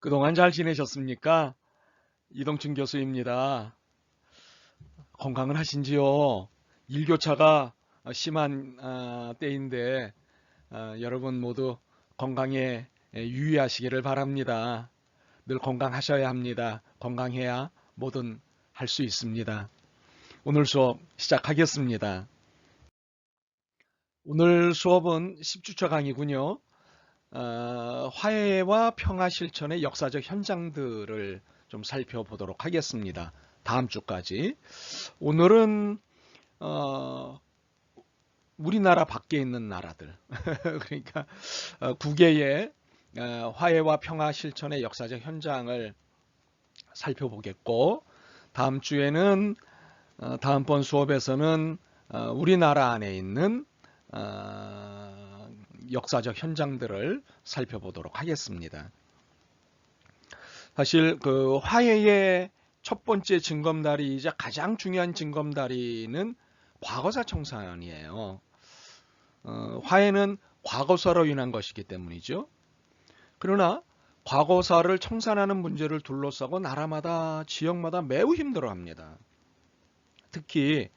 그동안 잘 지내셨습니까? 이동춘 교수입니다. 건강은 하신지요? 일교차가 심한 때인데 여러분 모두 건강에 유의하시기를 바랍니다. 늘 건강하셔야 합니다. 건강해야 뭐든 할 수 있습니다. 오늘 수업 시작하겠습니다. 오늘 수업은 10주차 강의군요. 화해와 평화 실천의 역사적 현장들을 좀 살펴보도록 하겠습니다. 다음 주까지. 오늘은 우리나라 밖에 있는 나라들 그러니까 국외의 화해와 평화 실천의 역사적 현장을 살펴보겠고, 다음 주에는 다음번 수업에서는 우리나라 안에 있는 역사적 현장들을 살펴보도록 하겠습니다. 사실 그 화해의 첫 번째 징검다리이자 가장 중요한 징검다리는 과거사 청산이에요. 화해는 과거사로 인한 것이기 때문이죠. 그러나 과거사를 청산하는 문제를 둘러싸고 나라마다 지역마다 매우 힘들어합니다. 특히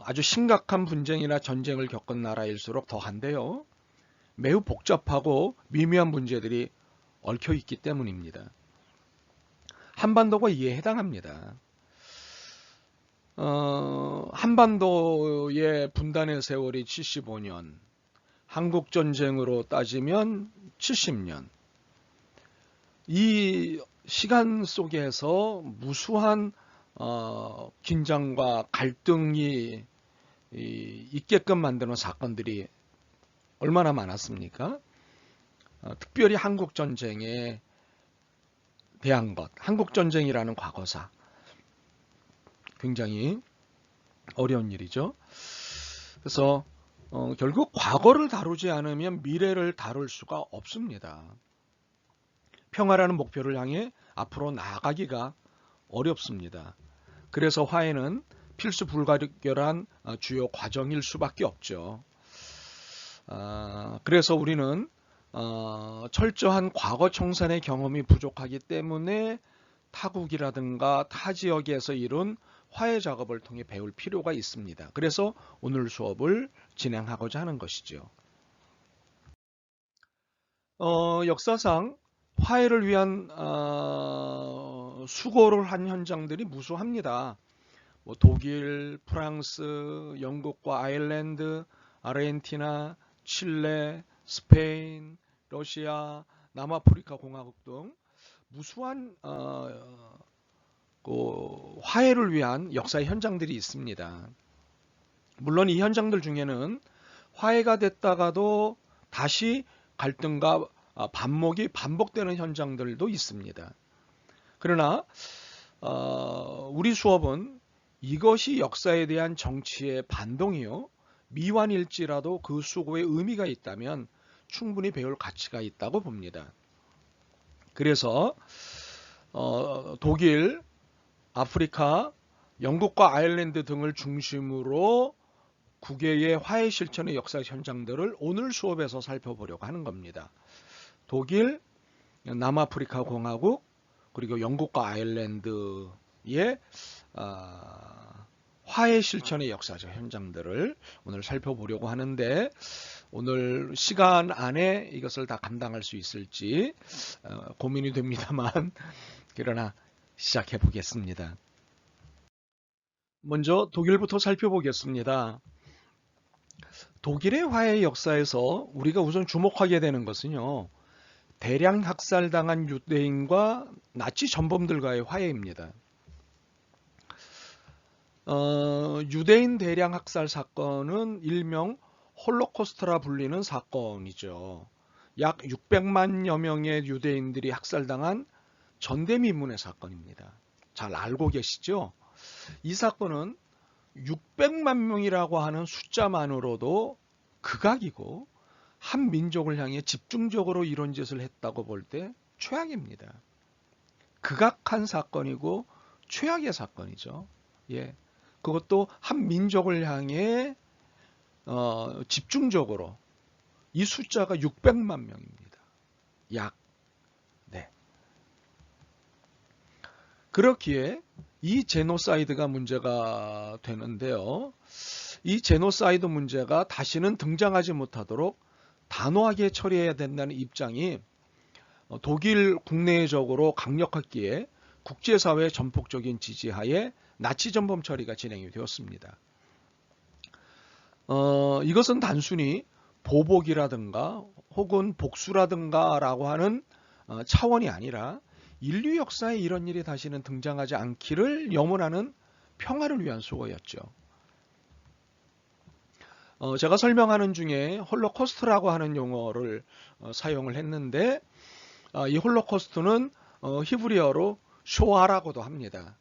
아주 심각한 분쟁이나 전쟁을 겪은 나라일수록 더한데요. 매우 복잡하고 미묘한 문제들이 얽혀 있기 때문입니다. 한반도가 이에 해당합니다. 한반도의 분단의 세월이 75년, 한국전쟁으로 따지면 70년. 이 시간 속에서 무수한 긴장과 갈등이 있게끔 만드는 사건들이 얼마나 많았습니까? 특별히 한국전쟁에 대한 것, 한국전쟁이라는 과거사, 굉장히 어려운 일이죠. 그래서 결국 과거를 다루지 않으면 미래를 다룰 수가 없습니다. 평화라는 목표를 향해 앞으로 나아가기가 어렵습니다. 그래서 화해는 필수 불가결한 주요 과정일 수밖에 없죠. 그래서 우리는 철저한 과거 청산의 경험이 부족하기 때문에 타국이라든가 타 지역에서 이룬 화해 작업을 통해 배울 필요가 있습니다. 그래서 오늘 수업을 진행하고자 하는 것이죠. 역사상 화해를 위한 수고를 한 현장들이 무수합니다. 독일, 프랑스, 영국과 아일랜드, 아르헨티나, 칠레, 스페인, 러시아, 남아프리카 공화국 등 무수한 화해를 위한 역사의 현장들이 있습니다. 물론 이 현장들 중에는 화해가 됐다가도 다시 갈등과 반목이 반복되는 현장들도 있습니다. 그러나 우리 수업은 이것이 역사에 대한 정치의 반동이요, 미완일지라도 그 수고에 의미가 있다면 충분히 배울 가치가 있다고 봅니다. 그래서 독일, 아프리카, 영국과 아일랜드 등을 중심으로 국외의 화해 실천의 역사 현장들을 오늘 수업에서 살펴보려고 하는 겁니다. 독일, 남아프리카 공화국, 그리고 영국과 아일랜드의 화해 실천의 역사적 현장들을 오늘 살펴보려고 하는데, 오늘 시간 안에 이것을 다 감당할 수 있을지 고민이 됩니다만 그러나 시작해 보겠습니다. 먼저 독일부터 살펴보겠습니다. 독일의 화해 역사에서 우리가 우선 주목하게 되는 것은요, 대량 학살당한 유대인과 나치 전범들과의 화해입니다. 유대인 대량 학살 사건은 일명 홀로코스트라 불리는 사건이죠. 약 600만여 명의 유대인들이 학살당한 전대미문의 사건입니다. 잘 알고 계시죠? 이 사건은 600만 명이라고 하는 숫자만으로도 극악이고, 한 민족을 향해 집중적으로 이런 짓을 했다고 볼 때 최악입니다. 극악한 사건이고 최악의 사건이죠. 예. 그것도 한 민족을 향해 집중적으로, 이 숫자가 600만 명입니다. 약. 그렇기에 이 제노사이드가 문제가 되는데요. 이 제노사이드 문제가 다시는 등장하지 못하도록 단호하게 처리해야 된다는 입장이 독일 국내적으로 강력했기에 국제사회의 전폭적인 지지하에 나치 전범 처리가 진행이 되었습니다. 이것은 단순히 보복이라든가 혹은 복수라든가 라고 하는 차원이 아니라 인류 역사에 이런 일이 다시는 등장하지 않기를 염원하는 평화를 위한 수고였죠. 제가 설명하는 중에 홀로코스트라고 하는 용어를 사용을 했는데 이 홀로코스트는 히브리어로 쇼아라고도 합니다.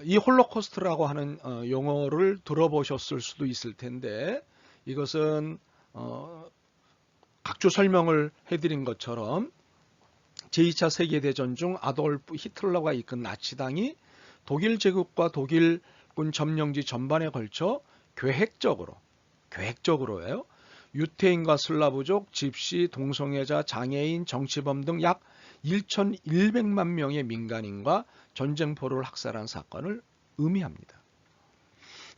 이 홀로코스트라고 하는 용어를 들어보셨을 수도 있을 텐데 이것은 각주 설명을 해드린 것처럼 제2차 세계대전 중 아돌프 히틀러가 이끈 나치당이 독일 제국과 독일군 점령지 전반에 걸쳐 계획적으로요. 유태인과 슬라브족, 집시, 동성애자, 장애인, 정치범 등 약 1,100만 명의 민간인과 전쟁포로를 학살한 사건을 의미합니다.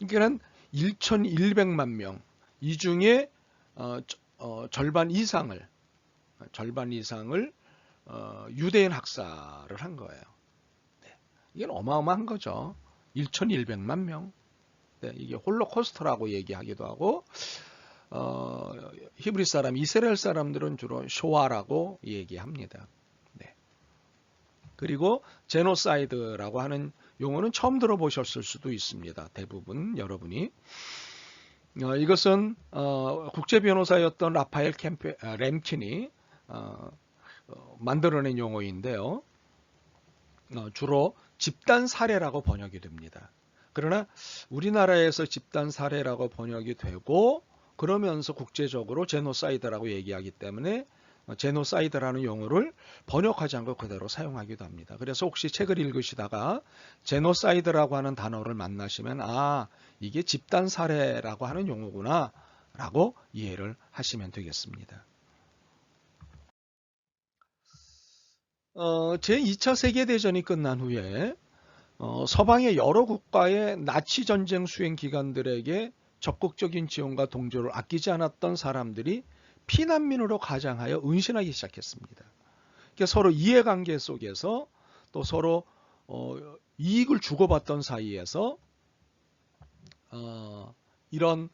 그러니까 1,100만 명, 이 중에 절반 이상을 유대인 학살을 한 거예요. 네. 이게 어마어마한 거죠. 1,100만 명. 네, 이게 홀로코스트라고 얘기하기도 하고 히브리 사람, 이스라엘 사람들은 주로 쇼아라고 얘기합니다. 네. 그리고 제노사이드라고 하는 용어는 처음 들어보셨을 수도 있습니다. 대부분 여러분이. 이것은 국제 변호사였던 라파엘 램킨이 만들어낸 용어인데요. 주로 집단 살해라고 번역이 됩니다. 그러나 우리나라에서 집단 살해라고 번역이 되고 그러면서 국제적으로 제노사이드라고 얘기하기 때문에 제노사이드라는 용어를 번역하지 않고 그대로 사용하기도 합니다. 그래서 혹시 책을 읽으시다가 제노사이드라고 하는 단어를 만나시면 이게 집단 살해라고 하는 용어구나 라고 이해를 하시면 되겠습니다. 제2차 세계대전이 끝난 후에 서방의 여러 국가의 나치 전쟁 수행 기관들에게 적극적인 지원과 동조를 아끼지 않았던 사람들이 피난민으로 가장하여 은신하기 시작했습니다. 그러니까 서로 이해관계 속에서 또 서로 이익을 주고받던 사이에서 이런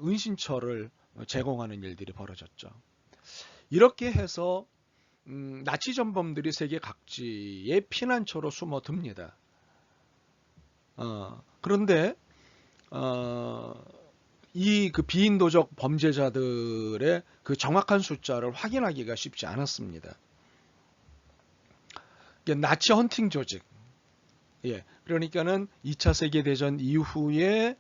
은신처를 제공하는 일들이 벌어졌죠. 이렇게 해서 나치 전범들이 세계 각지에 피난처로 숨어듭니다. 그런데 이 비인도적 범죄자들의 그 정확한 숫자를 확인하기가 쉽지 않았습니다. 나치 헌팅 조직, 그러니까는 2차 세계대전 이후에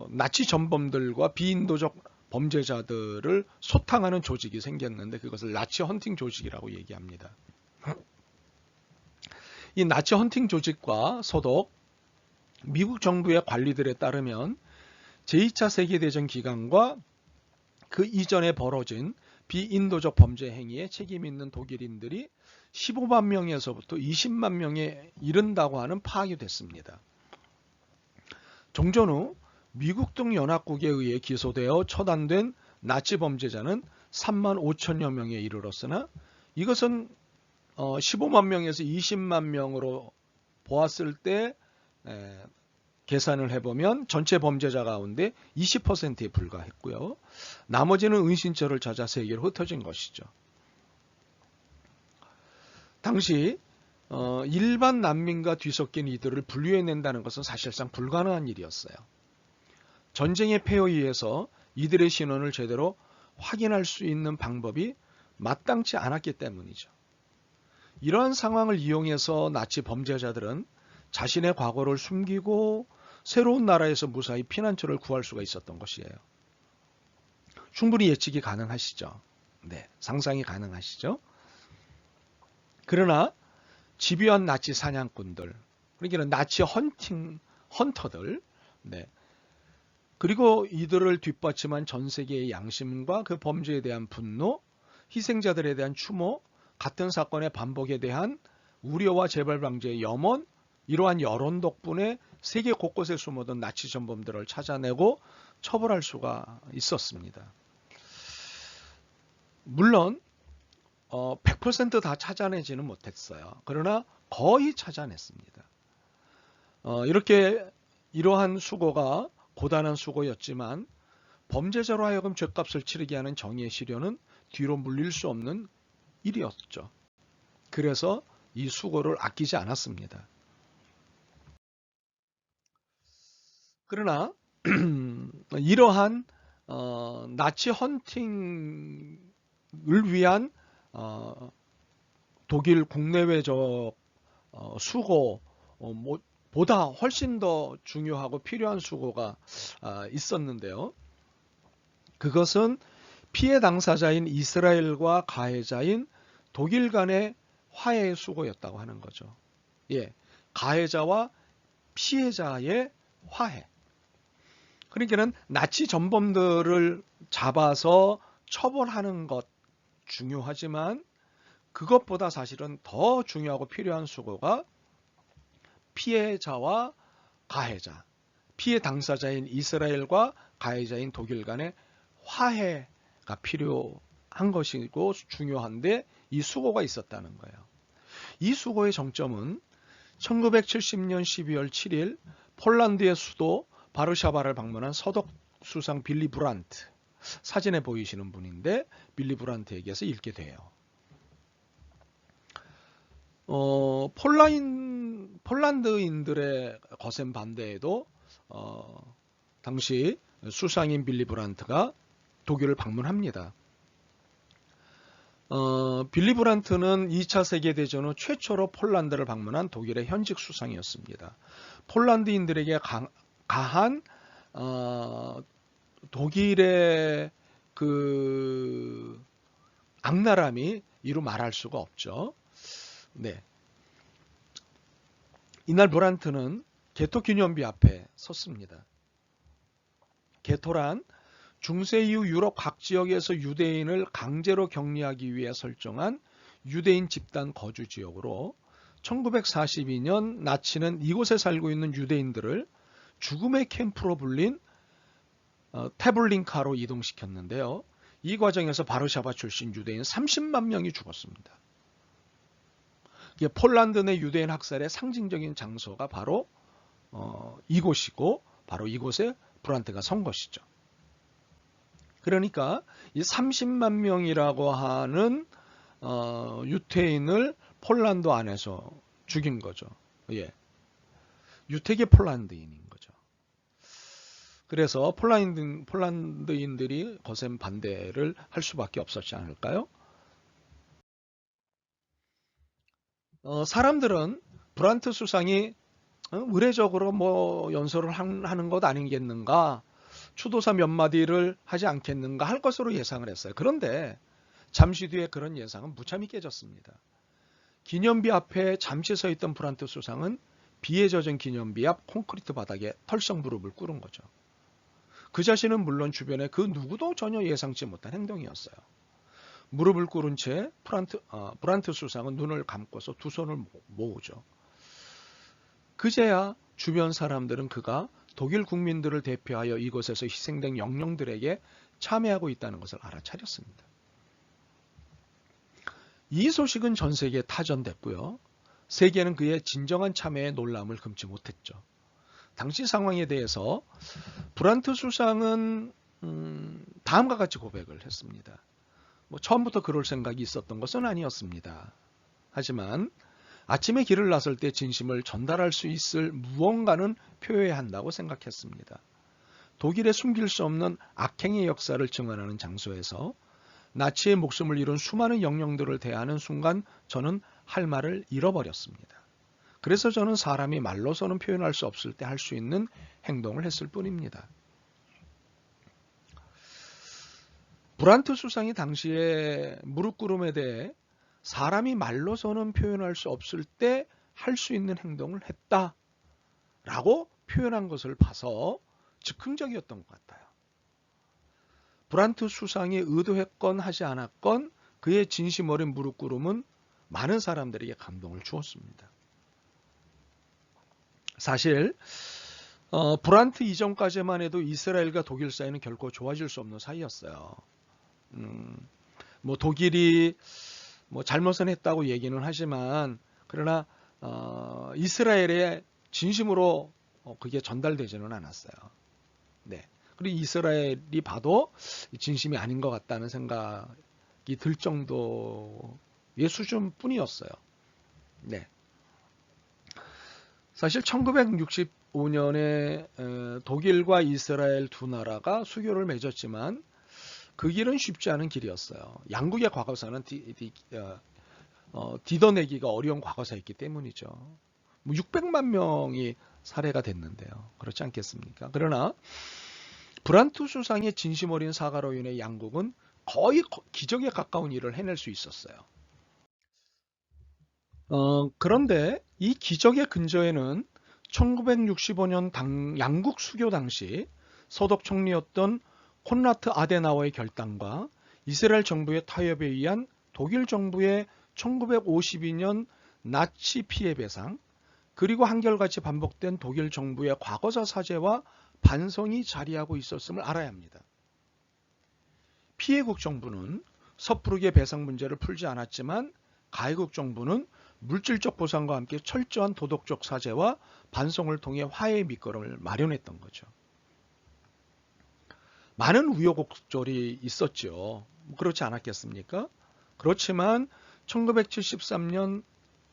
나치 전범들과 비인도적 범죄자들을 소탕하는 조직이 생겼는데 그것을 나치 헌팅 조직이라고 얘기합니다. 이 나치 헌팅 조직과 소속 미국 정부의 관리들에 따르면 제2차 세계대전 기간과 그 이전에 벌어진 비인도적 범죄 행위에 책임 있는 독일인들이 15만 명에서부터 20만 명에 이른다고 하는 파악이 됐습니다. 종전 후 미국 등 연합국에 의해 기소되어 처단된 나치 범죄자는 3만 5천여 명에 이르렀으나 이것은 15만 명에서 20만 명으로 보았을 때 계산을 해보면 전체 범죄자 가운데 20%에 불과했고요. 나머지는 은신처를 찾아 세계로 흩어진 것이죠. 당시 일반 난민과 뒤섞인 이들을 분류해낸다는 것은 사실상 불가능한 일이었어요. 전쟁의 폐허에 의해서 이들의 신원을 제대로 확인할 수 있는 방법이 마땅치 않았기 때문이죠. 이러한 상황을 이용해서 나치 범죄자들은 자신의 과거를 숨기고 새로운 나라에서 무사히 피난처를 구할 수가 있었던 것이에요. 충분히 예측이 가능하시죠? 네, 상상이 가능하시죠? 그러나 집요한 나치 사냥꾼들, 그러니까 나치 헌터들, 그리고 이들을 뒷받침한 전 세계의 양심과 그 범죄에 대한 분노, 희생자들에 대한 추모, 같은 사건의 반복에 대한 우려와 재발 방지의 염원, 이러한 여론 덕분에 세계 곳곳에 숨어든 나치 전범들을 찾아내고 처벌할 수가 있었습니다. 물론 100%다 찾아내지는 못했어요. 그러나 거의 찾아냈습니다. 이렇게 이러한 수고가 고단한 수고였지만 범죄자로 하여금 죗값을 치르게 하는 정의의 시련은 뒤로 물릴 수 없는 일이었죠. 그래서 이 수고를 아끼지 않았습니다. 그러나 이러한 나치 헌팅을 위한 독일 국내외적 수고 보다 훨씬 더 중요하고 필요한 수고가 있었는데요. 그것은 피해 당사자인 이스라엘과 가해자인 독일 간의 화해의 수고였다고 하는 거죠. 예, 가해자와 피해자의 화해. 그러니까는 나치 전범들을 잡아서 처벌하는 것 중요하지만 그것보다 사실은 더 중요하고 필요한 수고가 피해자와 가해자, 피해 당사자인 이스라엘과 가해자인 독일 간의 화해가 필요한 것이고 중요한데 이 수고가 있었다는 거예요. 이 수고의 정점은 1970년 12월 7일 폴란드의 수도 바르샤바를 방문한 서독 수상 빌리 브란트, 사진에 보이시는 분인데 빌리 브란트에게서 읽게 돼요. 폴란드인들의 거센 반대에도 당시 수상인 빌리 브란트가 독일을 방문합니다. 빌리 브란트는 2차 세계대전 후 최초로 폴란드를 방문한 독일의 현직 수상이었습니다. 폴란드인들에게 가한 독일의 그 악랄함이 이루 말할 수가 없죠. 네. 이날 브란트는 게토 기념비 앞에 섰습니다. 게토란 중세 이후 유럽 각 지역에서 유대인을 강제로 격리하기 위해 설정한 유대인 집단 거주 지역으로 1942년 나치는 이곳에 살고 있는 유대인들을 죽음의 캠프로 불린 테블린카로 이동시켰는데요. 이 과정에서 바르샤바 출신 유대인 30만 명이 죽었습니다. 폴란드 내 유대인 학살의 상징적인 장소가 바로 이곳이고 바로 이곳에 브란트가 선 것이죠. 그러니까 이 30만 명이라고 하는 유태인을 폴란드 안에서 죽인 거죠. 예. 유태계 폴란드인인 거죠. 그래서 폴란드인들이 거센 반대를 할 수밖에 없었지 않을까요? 사람들은 브란트 수상이 의례적으로 연설을 하는 것 아니겠는가, 추도사 몇 마디를 하지 않겠는가 할 것으로 예상을 했어요. 그런데 잠시 뒤에 그런 예상은 무참히 깨졌습니다. 기념비 앞에 잠시 서 있던 브란트 수상은 비에 젖은 기념비 앞 콘크리트 바닥에 털썩 무릎을 꿇은 거죠. 그 자신은 물론 주변에 그 누구도 전혀 예상치 못한 행동이었어요. 무릎을 꿇은 채 브란트 수상은 눈을 감고서 두 손을 모으죠. 그제야 주변 사람들은 그가 독일 국민들을 대표하여 이곳에서 희생된 영령들에게 참여하고 있다는 것을 알아차렸습니다. 이 소식은 전 세계에 타전됐고요. 세계는 그의 진정한 참여에 놀라움을 금치 못했죠. 당시 상황에 대해서 브란트 수상은 다음과 같이 고백을 했습니다. 처음부터 그럴 생각이 있었던 것은 아니었습니다. 하지만 아침에 길을 나설 때 진심을 전달할 수 있을 무언가는 표해야 한다고 생각했습니다. 독일의 숨길 수 없는 악행의 역사를 증언하는 장소에서 나치의 목숨을 잃은 수많은 영령들을 대하는 순간 저는 할 말을 잃어버렸습니다. 그래서 저는 사람이 말로서는 표현할 수 없을 때 할 수 있는 행동을 했을 뿐입니다. 브란트 수상이 당시에 무릎 꿇음에 대해 사람이 말로서는 표현할 수 없을 때 할 수 있는 행동을 했다라고 표현한 것을 봐서 즉흥적이었던 것 같아요. 브란트 수상이 의도했건 하지 않았건 그의 진심 어린 무릎 꿇음은 많은 사람들에게 감동을 주었습니다. 사실 브란트 이전까지만 해도 이스라엘과 독일 사이는 결코 좋아질 수 없는 사이였어요. 뭐 독일이 뭐 잘못은 했다고 얘기는 하지만 그러나 이스라엘에 진심으로 그게 전달되지는 않았어요. 네. 그리고 이스라엘이 봐도 진심이 아닌 것 같다는 생각이 들 정도의 수준뿐이었어요. 네. 사실 1965년에 독일과 이스라엘 두 나라가 수교를 맺었지만 그 길은 쉽지 않은 길이었어요. 양국의 과거사는 디뎌내기가 어려운 과거사였기 때문이죠. 뭐 600만 명이 살해가 됐는데요. 그렇지 않겠습니까? 그러나 브란트 수상의 진심 어린 사과로 인해 양국은 거의 기적에 가까운 일을 해낼 수 있었어요. 그런데 이 기적의 근저에는 1965년 양국 수교 당시 서독 총리였던 콘라트 아데나워의 결단과 이스라엘 정부의 타협에 의한 독일 정부의 1952년 나치 피해 배상, 그리고 한결같이 반복된 독일 정부의 과거사 사죄와 반성이 자리하고 있었음을 알아야 합니다. 피해국 정부는 섣부르게 배상 문제를 풀지 않았지만 가해국 정부는 물질적 보상과 함께 철저한 도덕적 사죄와 반성을 통해 화해의 밑거름을 마련했던 거죠. 많은 우여곡절이 있었죠. 그렇지 않았겠습니까? 그렇지만 1973년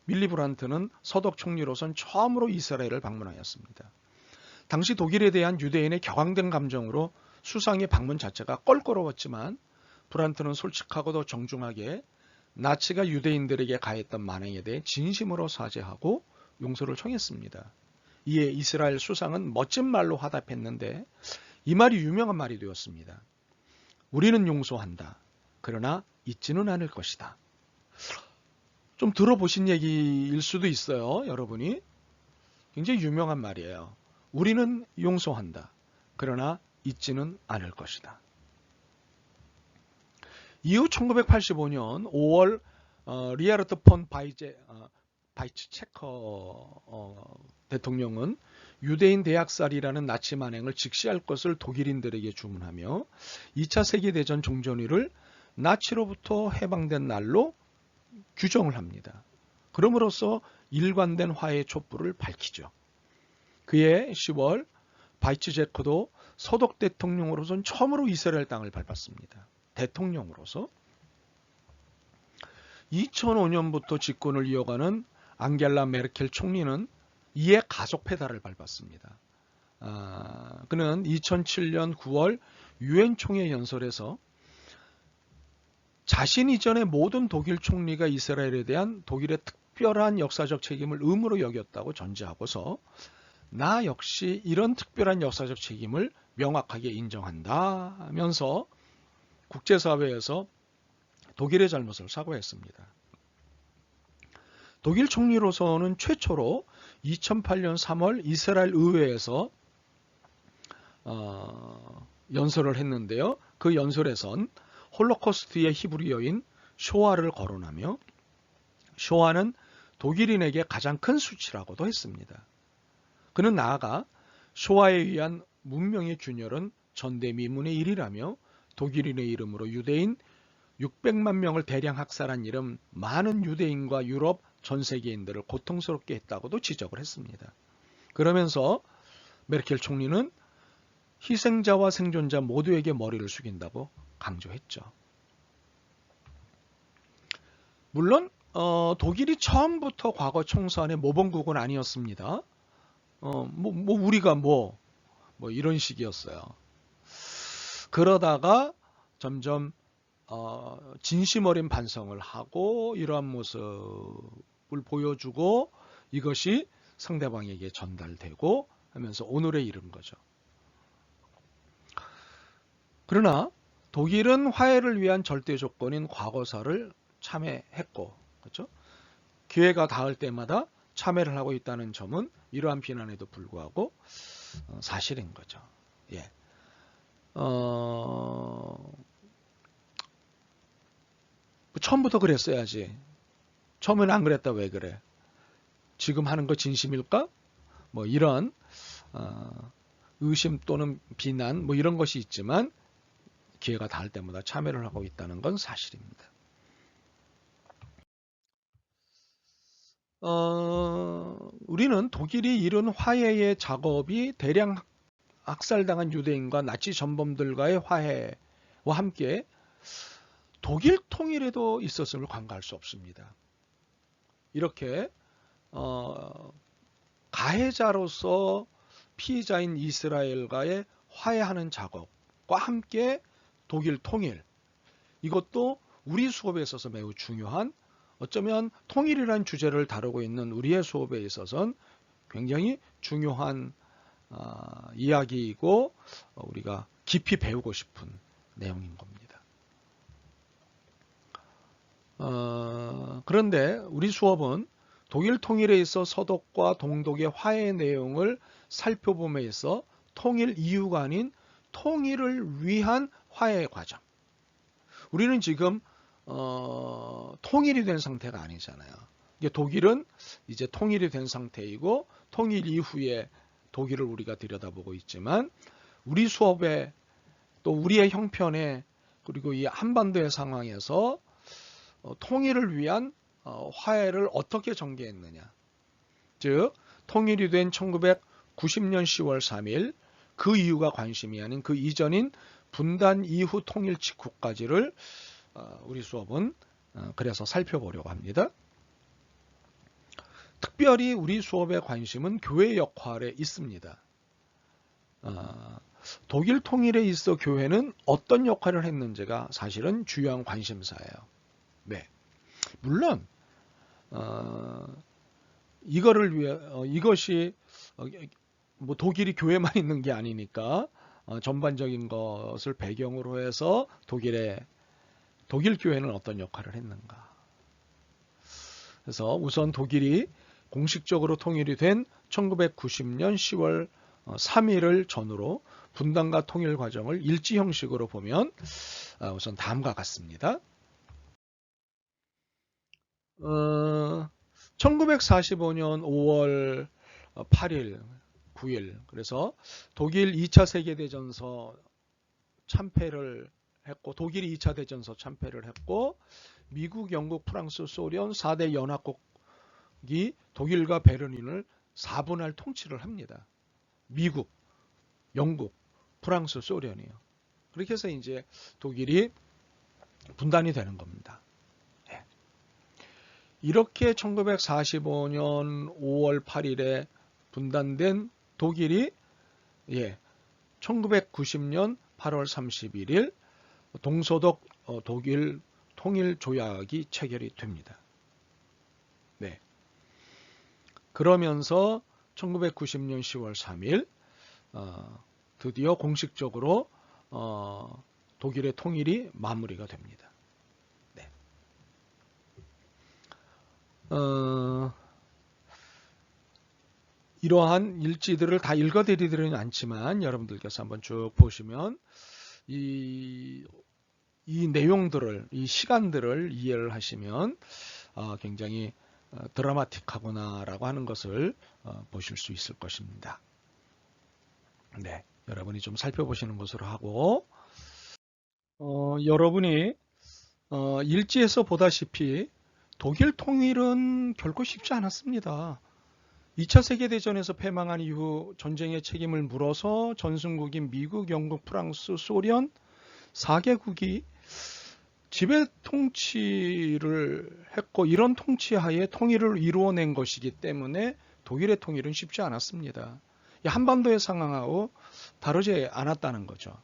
밀리 브란트는 서독 총리로선 처음으로 이스라엘을 방문하였습니다. 당시 독일에 대한 유대인의 격앙된 감정으로 수상의 방문 자체가 껄끄러웠지만 브란트는 솔직하고도 정중하게 나치가 유대인들에게 가했던 만행에 대해 진심으로 사죄하고 용서를 청했습니다. 이에 이스라엘 수상은 멋진 말로 화답했는데 이 말이 유명한 말이 되었습니다. 우리는 용서한다. 그러나 잊지는 않을 것이다. 좀 들어보신 얘기일 수도 있어요. 여러분이. 굉장히 유명한 말이에요. 우리는 용서한다. 그러나 잊지는 않을 것이다. 이후 1985년 5월 리하르트 폰 바이츠체커 대통령은 유대인 대학살이라는 나치 만행을 직시할 것을 독일인들에게 주문하며 2차 세계대전 종전일을 나치로부터 해방된 날로 규정을 합니다. 그럼으로써 일관된 화해의 촛불을 밝히죠. 그해 10월 바이츠제커도 서독 대통령으로선 처음으로 이스라엘 땅을 밟았습니다. 대통령으로서 2005년부터 집권을 이어가는 앙겔라 메르켈 총리는 이에 가속 페달을 밟았습니다. 그는 2007년 9월 유엔 총회 연설에서 자신 이전의 모든 독일 총리가 이스라엘에 대한 독일의 특별한 역사적 책임을 의무로 여겼다고 전제하고서 나 역시 이런 특별한 역사적 책임을 명확하게 인정한다 하면서 국제사회에서 독일의 잘못을 사과했습니다. 독일 총리로서는 최초로 2008년 3월 이스라엘 의회에서 연설을 했는데요. 그 연설에선 홀로코스트의 히브리 여인 쇼아를 거론하며 쇼아는 독일인에게 가장 큰 수치라고도 했습니다. 그는 나아가 쇼아에 의한 문명의 균열은 전대미문의 일이라며 독일인의 이름으로 유대인 600만 명을 대량 학살한 일은 많은 유대인과 유럽 전 세계인들을 고통스럽게 했다고도 지적을 했습니다. 그러면서 메르켈 총리는 희생자와 생존자 모두에게 머리를 숙인다고 강조했죠. 물론 독일이 처음부터 과거 청산의 모범국은 아니었습니다. 우리가 이런 식이었어요. 그러다가 점점 진심 어린 반성을 하고 이러한 모습을 보여주고 이것이 상대방에게 전달되고 하면서 오늘에 이른 거죠. 그러나 독일은 화해를 위한 절대 조건인 과거사를 참여했고, 그렇죠? 기회가 닿을 때마다 참여를 하고 있다는 점은 이러한 비난에도 불구하고 사실인 거죠. 예. 처음부터 그랬어야지. 처음에는 안 그랬다 왜 그래? 지금 하는 거 진심일까? 뭐 이런 의심 또는 비난 뭐 이런 것이 있지만 기회가 닿을 때마다 참여를 하고 있다는 건 사실입니다. 우리는 독일이 이룬 화해의 작업이 대량 학살당한 유대인과 나치 전범들과의 화해와 함께 독일 통일에도 있었음을 간과할 수 없습니다. 이렇게 가해자로서 피해자인 이스라엘과의 화해하는 작업과 함께 독일 통일, 이것도 우리 수업에 있어서 매우 중요한, 어쩌면 통일이라는 주제를 다루고 있는 우리의 수업에 있어서는 굉장히 중요한 이야기이고 우리가 깊이 배우고 싶은 내용인 겁니다. 그런데 우리 수업은 독일 통일에 있어 서독과 동독의 화해 내용을 살펴봄에 있어 통일 이유가 아닌 통일을 위한 화해 과정. 우리는 지금 통일이 된 상태가 아니잖아요. 독일은 이제 통일이 된 상태이고 통일 이후에 독일을 우리가 들여다보고 있지만 우리 수업에 또 우리의 형편에 그리고 이 한반도의 상황에서 통일을 위한 화해를 어떻게 전개했느냐. 즉 통일이 된 1990년 10월 3일 그 이유가 관심이 아닌 그 이전인 분단 이후 통일 직후까지를 우리 수업은 그래서 살펴보려고 합니다. 특별히 우리 수업의 관심은 교회 역할에 있습니다. 독일 통일에 있어 교회는 어떤 역할을 했는지가 사실은 주요한 관심사예요. 네. 물론 이거를 위해 이것이 뭐 독일이 교회만 있는 게 아니니까 전반적인 것을 배경으로 해서 독일 교회는 어떤 역할을 했는가. 그래서 우선 독일이 공식적으로 통일이 된 1990년 10월 3일을 전후로 분단과 통일 과정을 일지 형식으로 보면 우선 다음과 같습니다. 1945년 5월 8일, 9일 그래서 독일 2차 세계대전서 참패를 했고 독일이 2차 대전서 참패를 했고 미국, 영국, 프랑스, 소련 4대 연합국이 독일과 베를린을 4분할 통치를 합니다. 미국, 영국, 프랑스, 소련이요. 그렇게 해서 이제 독일이 분단이 되는 겁니다. 이렇게 1945년 5월 8일에 분단된 독일이 1990년 8월 31일 동서독 독일 통일 조약이 체결이 됩니다. 네. 그러면서 1990년 10월 3일 드디어 공식적으로 독일의 통일이 마무리가 됩니다. 네. 이러한 일지들을 다 읽어드리지는 않지만 여러분들께서 한번 쭉 보시면 이 내용들을, 이 시간들을 이해를 하시면 굉장히 드라마틱하구나라고 하는 것을 보실 수 있을 것입니다. 네, 여러분이 좀 살펴보시는 것으로 하고 여러분이 일지에서 보다시피 독일 통일은 결코 쉽지 않았습니다. 2차 세계대전에서 패망한 이후 전쟁의 책임을 물어서 전승국인 미국, 영국, 프랑스, 소련 4개국이 지배 통치를 했고 이런 통치하에 통일을 이루어낸 것이기 때문에 독일의 통일은 쉽지 않았습니다. 한반도의 상황하고 다르지 않았다는 거죠.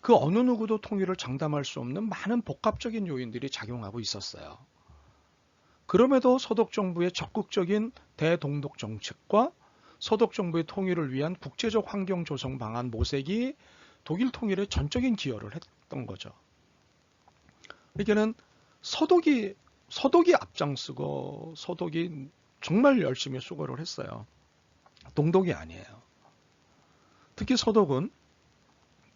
그 어느 누구도 통일을 장담할 수 없는 많은 복합적인 요인들이 작용하고 있었어요. 그럼에도 서독 정부의 적극적인 대동독 정책과 서독 정부의 통일을 위한 국제적 환경 조성 방안 모색이 독일 통일에 전적인 기여를 했던 거죠. 그러니까는 서독이 앞장서고 서독이 정말 열심히 수고를 했어요. 동독이 아니에요. 특히 서독은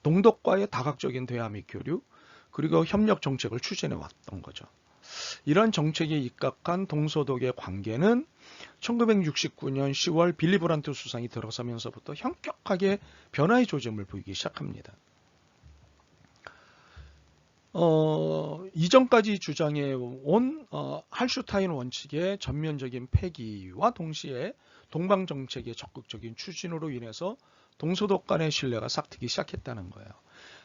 동독과의 다각적인 대화 및 교류 그리고 협력 정책을 추진해 왔던 거죠. 이런 정책에 입각한 동서독의 관계는 1969년 10월 빌리 브란트 수상이 들어서면서부터 현격하게 변화의 조짐을 보이기 시작합니다. 이전까지 주장해온 할슈타인 원칙의 전면적인 폐기와 동시에 동방정책의 적극적인 추진으로 인해서 동서독 간의 신뢰가 싹트기 시작했다는 거예요.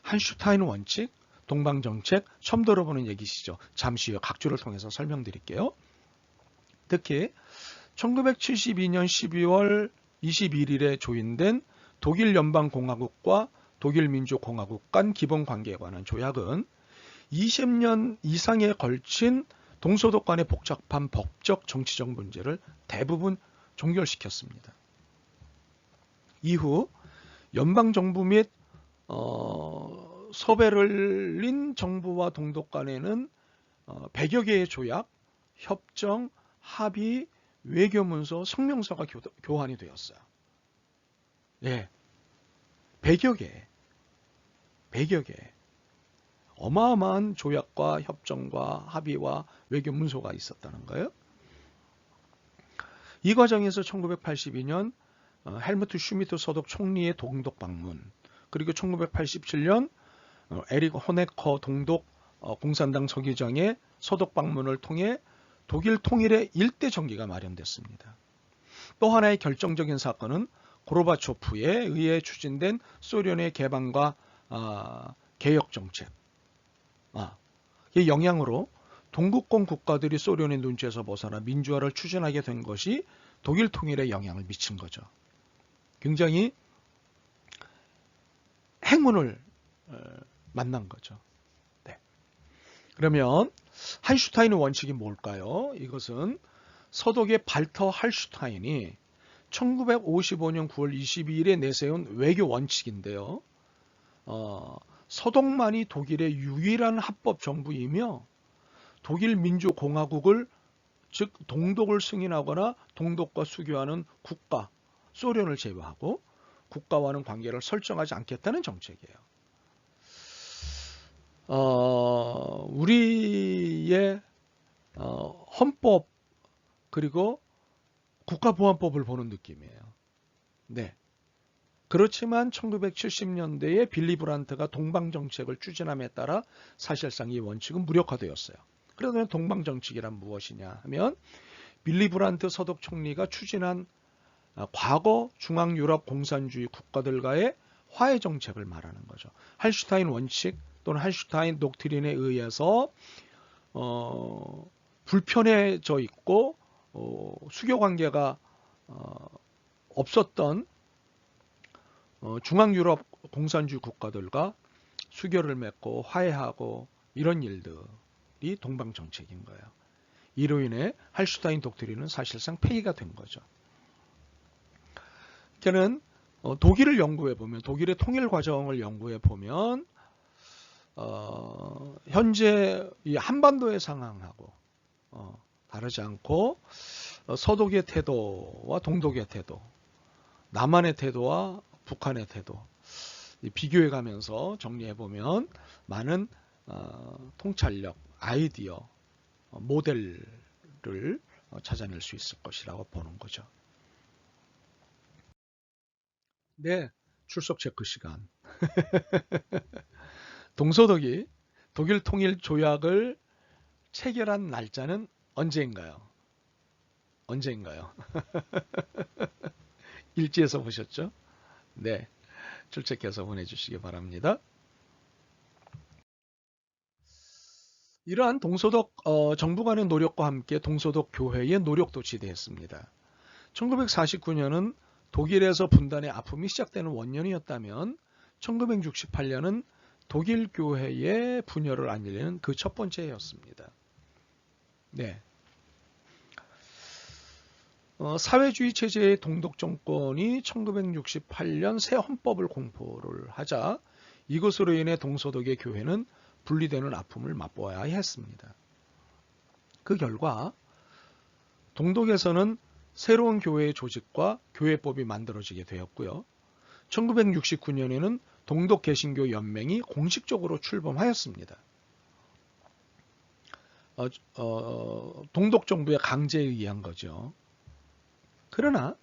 할슈타인 원칙, 동방정책 처음 들어보는 얘기시죠. 잠시 후에 각주를 통해서 설명드릴게요. 특히 1972년 12월 21일에 조인된 독일 연방공화국과 독일민주공화국 간 기본관계에 관한 조약은 20년 이상에 걸친 동서독 간의 복잡한 법적 정치적 문제를 대부분 종결시켰습니다. 이후 연방정부 및 서베를린 정부와 동독 간에는 100여 개의 조약, 협정, 합의, 외교문서, 성명서가 교환이 되었어요. 예, 100여 개. 어마어마한 조약과 협정과 합의와 외교문서가 있었다는 거예요. 이 과정에서 1982년 헬무트 슈미트 서독 총리의 동독 방문, 그리고 1987년 에릭 호네커 동독 공산당 서기장의 서독 방문을 통해 독일 통일의 일대 전기가 마련됐습니다. 또 하나의 결정적인 사건은 고르바초프에 의해 추진된 소련의 개방과 개혁 정책. 이 영향으로 동구권 국가들이 소련의 눈치에서 벗어나 민주화를 추진하게 된 것이 독일 통일에 영향을 미친 거죠. 굉장히 행운을 만난 거죠. 네. 그러면 할슈타인 원칙이 뭘까요? 이것은 서독의 발터 할슈타인이 1955년 9월 22일에 내세운 외교 원칙인데요. 서독만이 독일의 유일한 합법 정부이며 독일 민주공화국을 즉 동독을 승인하거나 동독과 수교하는 국가, 소련을 제외하고 국가와는 관계를 설정하지 않겠다는 정책이에요. 우리의 헌법 그리고 국가보안법을 보는 느낌이에요. 네. 그렇지만 1970년대에 빌리 브란트가 동방정책을 추진함에 따라 사실상 이 원칙은 무력화되었어요. 그러면 동방정책이란 무엇이냐 하면 빌리 브란트 서독 총리가 추진한 과거 중앙유럽 공산주의 국가들과의 화해 정책을 말하는 거죠. 할슈타인 원칙 또는 할슈타인 독트린에 의해서 불편해져 있고 수교 관계가 없었던 중앙유럽 공산주의 국가들과 수교를 맺고 화해하고 이런 일들이 동방정책인 거예요. 이로 인해 할슈타인 독트린은 사실상 폐기가 된 거죠. 저는 독일을 연구해 보면 독일의 통일 과정을 연구해 보면 현재 이 한반도의 상황하고 다르지 않고 서독의 태도와 동독의 태도, 남한의 태도와 북한의 태도 비교해 가면서 정리해 보면 많은 통찰력, 아이디어, 모델을 찾아낼 수 있을 것이라고 보는 거죠. 네, 출석 체크 시간. 동서독이 독일 통일 조약을 체결한 날짜는 언제인가요? 일지에서 보셨죠? 네, 출첵해서 보내주시기 바랍니다. 이러한 동서독 정부 간의 노력과 함께 동서독 교회의 노력도 지대했습니다. 1949년은 독일에서 분단의 아픔이 시작되는 원년이었다면 1968년은 독일 교회의 분열을 알리는 그 첫 번째 해였습니다. 네. 사회주의 체제의 동독 정권이 1968년 새 헌법을 공포를 하자 이것으로 인해 동서독의 교회는 분리되는 아픔을 맛보아야 했습니다. 그 결과 동독에서는 새로운 교회의 조직과 교회법이 만들어지게 되었고요. 1969년에는 동독 개신교 연맹이 공식적으로 출범하였습니다. 동독 정부의 강제에 의한 거죠. 그러나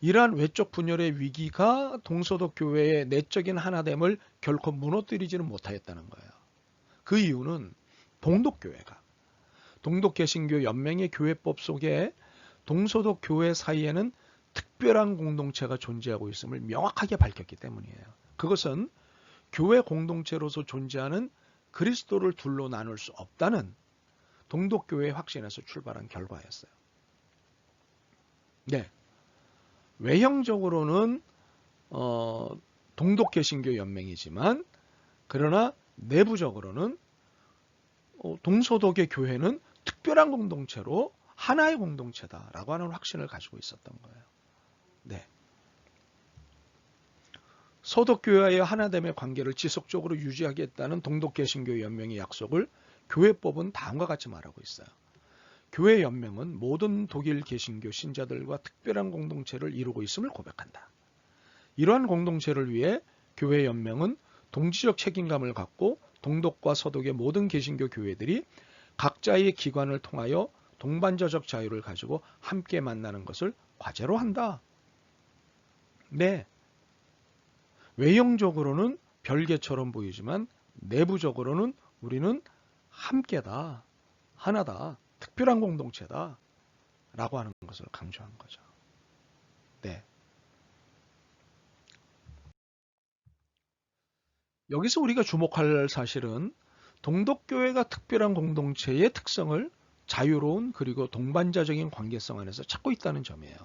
이러한 외적 분열의 위기가 동서독 교회의 내적인 하나됨을 결코 무너뜨리지는 못하였다는 거예요. 그 이유는 동독교회가 동독개신교 연맹의 교회법 속에 동서독 교회 사이에는 특별한 공동체가 존재하고 있음을 명확하게 밝혔기 때문이에요. 그것은 교회 공동체로서 존재하는 그리스도를 둘로 나눌 수 없다는 동독교회의 확신에서 출발한 결과였어요. 네, 외형적으로는 동독개신교 연맹이지만 그러나 내부적으로는 동서독의 교회는 특별한 공동체로 하나의 공동체다라고 하는 확신을 가지고 있었던 거예요. 네. 서독교회와의 하나됨의 관계를 지속적으로 유지하겠다는 동독개신교 연맹의 약속을 교회법은 다음과 같이 말하고 있어요. 교회 연맹은 모든 독일 개신교 신자들과 특별한 공동체를 이루고 있음을 고백한다. 이러한 공동체를 위해 교회 연맹은 동지적 책임감을 갖고 동독과 서독의 모든 개신교 교회들이 각자의 기관을 통하여 동반자적 자유를 가지고 함께 만나는 것을 과제로 한다. 네. 외형적으로는 별개처럼 보이지만 내부적으로는 우리는 함께다, 하나다, 특별한 공동체다 라고 하는 것을 강조한 거죠. 네. 여기서 우리가 주목할 사실은 동독교회가 특별한 공동체의 특성을 자유로운 그리고 동반자적인 관계성 안에서 찾고 있다는 점이에요.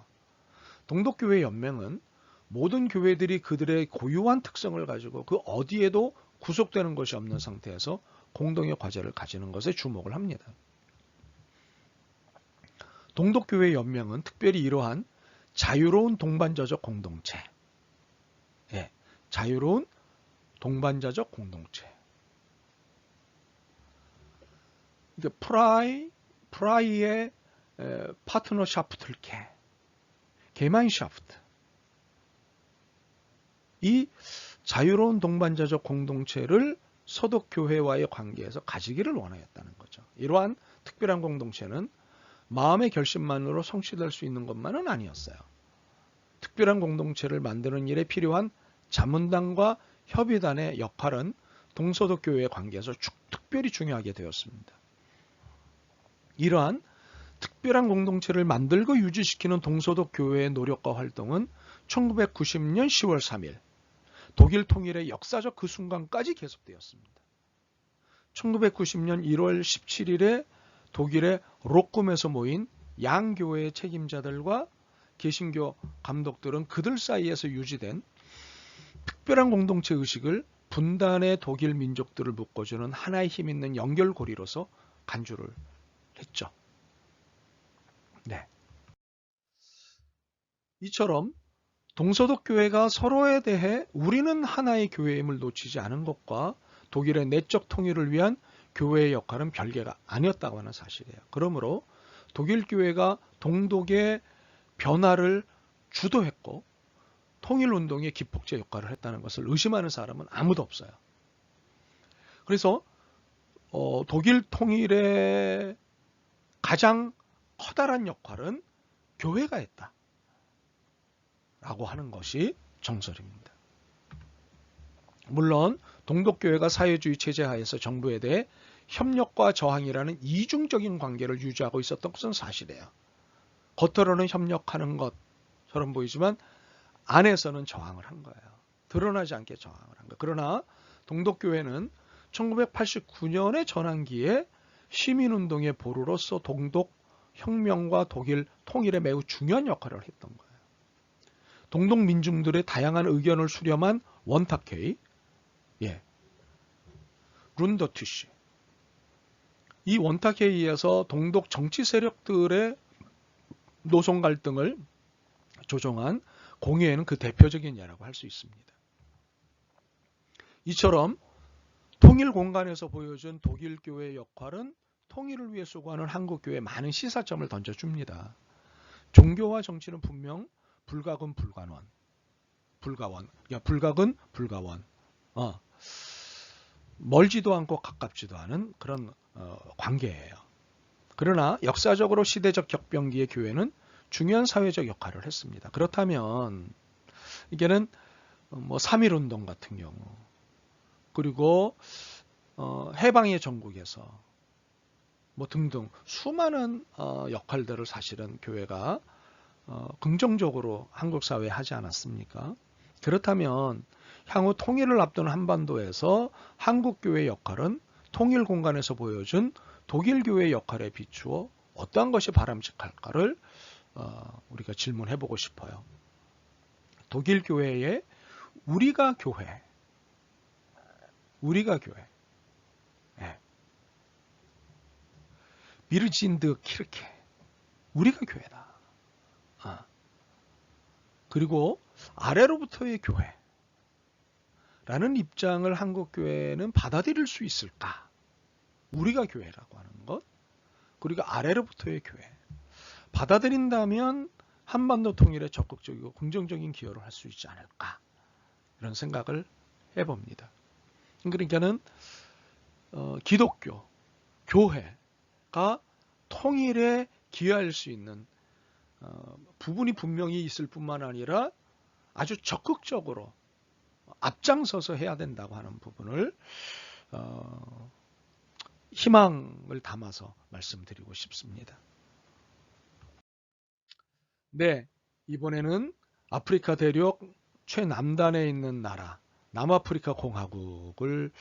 동독교회 연맹은 모든 교회들이 그들의 고유한 특성을 가지고 그 어디에도 구속되는 것이 없는 상태에서 공동의 과제를 가지는 것에 주목을 합니다. 동독교회 연맹은 특별히 이러한 자유로운 동반자적 공동체, 자유로운 동반자적 공동체. 이게 프라이의 파트너샤프트르케, 게마인샤프트. 이 자유로운 동반자적 공동체를 서독교회와의 관계에서 가지기를 원하였다는 거죠. 이러한 특별한 공동체는 마음의 결심만으로 성취될 수 있는 것만은 아니었어요. 특별한 공동체를 만드는 일에 필요한 자문단과 협의단의 역할은 동서독교회의 관계에서 특별히 중요하게 되었습니다. 이러한 특별한 공동체를 만들고 유지시키는 동서독교회의 노력과 활동은 1990년 10월 3일 독일 통일의 역사적 그 순간까지 계속되었습니다. 1990년 1월 17일에 독일의 록금에서 모인 양교회의 책임자들과 개신교 감독들은 그들 사이에서 유지된 특별한 공동체 의식을 분단의 독일 민족들을 묶어주는 하나의 힘 있는 연결고리로서 간주를 했죠. 네. 이처럼 동서독 교회가 서로에 대해 우리는 하나의 교회임을 놓치지 않은 것과 독일의 내적 통일을 위한 교회의 역할은 별개가 아니었다고 하는 사실이에요. 그러므로 독일 교회가 동독의 변화를 주도했고 통일운동의 기폭제 역할을 했다는 것을 의심하는 사람은 아무도 없어요. 그래서 독일 통일의 가장 커다란 역할은 교회가 했다 라고 하는 것이 정설입니다. 물론 동독교회가 사회주의 체제 하에서 정부에 대해 협력과 저항이라는 이중적인 관계를 유지하고 있었던 것은 사실이에요. 겉으로는 협력하는 것처럼 보이지만 안에서는 저항을 한 거예요. 드러나지 않게 저항을 한 거예요. 그러나 동독교회는 1989년의 전환기에 시민운동의 보루로서 동독 혁명과 독일 통일에 매우 중요한 역할을 했던 거예요. 동독 민중들의 다양한 의견을 수렴한 원탁회의, 룬더티시. 이 원탁회의에서 동독 정치 세력들의 노선 갈등을 조정한 공의회는 그 대표적인 예라고 할 수 있습니다. 이처럼 통일 공간에서 보여준 독일 교회의 역할은 통일을 위해 수고하는 한국 교회에 많은 시사점을 던져줍니다. 종교와 정치는 분명 불가근 불가원. 멀지도 않고 가깝지도 않은 그런 관계예요. 그러나 역사적으로 시대적 격변기의 교회는 중요한 사회적 역할을 했습니다. 그렇다면 이게는 뭐 3.1운동 같은 경우, 그리고 해방의 전국에서 뭐 등등 수많은 역할들을 사실은 교회가 긍정적으로 한국 사회에 하지 않았습니까? 그렇다면 향후 통일을 앞둔 한반도에서 한국 교회의 역할은 통일 공간에서 보여준 독일 교회의 역할에 비추어 어떠한 것이 바람직할까를 우리가 질문해 보고 싶어요. 독일 교회의 우리가 교회, 예. 미르진드 키르케, 우리가 교회다. 그리고 아래로부터의 교회라는 입장을 한국 교회는 받아들일 수 있을까? 우리가 교회라고 하는 것, 그리고 아래로부터의 교회. 받아들인다면 한반도 통일에 적극적이고 긍정적인 기여를 할 수 있지 않을까? 이런 생각을 해봅니다. 그러니까는 기독교, 교회가 통일에 기여할 수 있는 부분이 분명히 있을 뿐만 아니라 아주 적극적으로 앞장서서 해야 된다고 하는 부분을 희망을 담아서 말씀드리고 싶습니다. 네, 이번에는 아프리카 대륙 최남단에 있는 나라 남아프리카 공화국을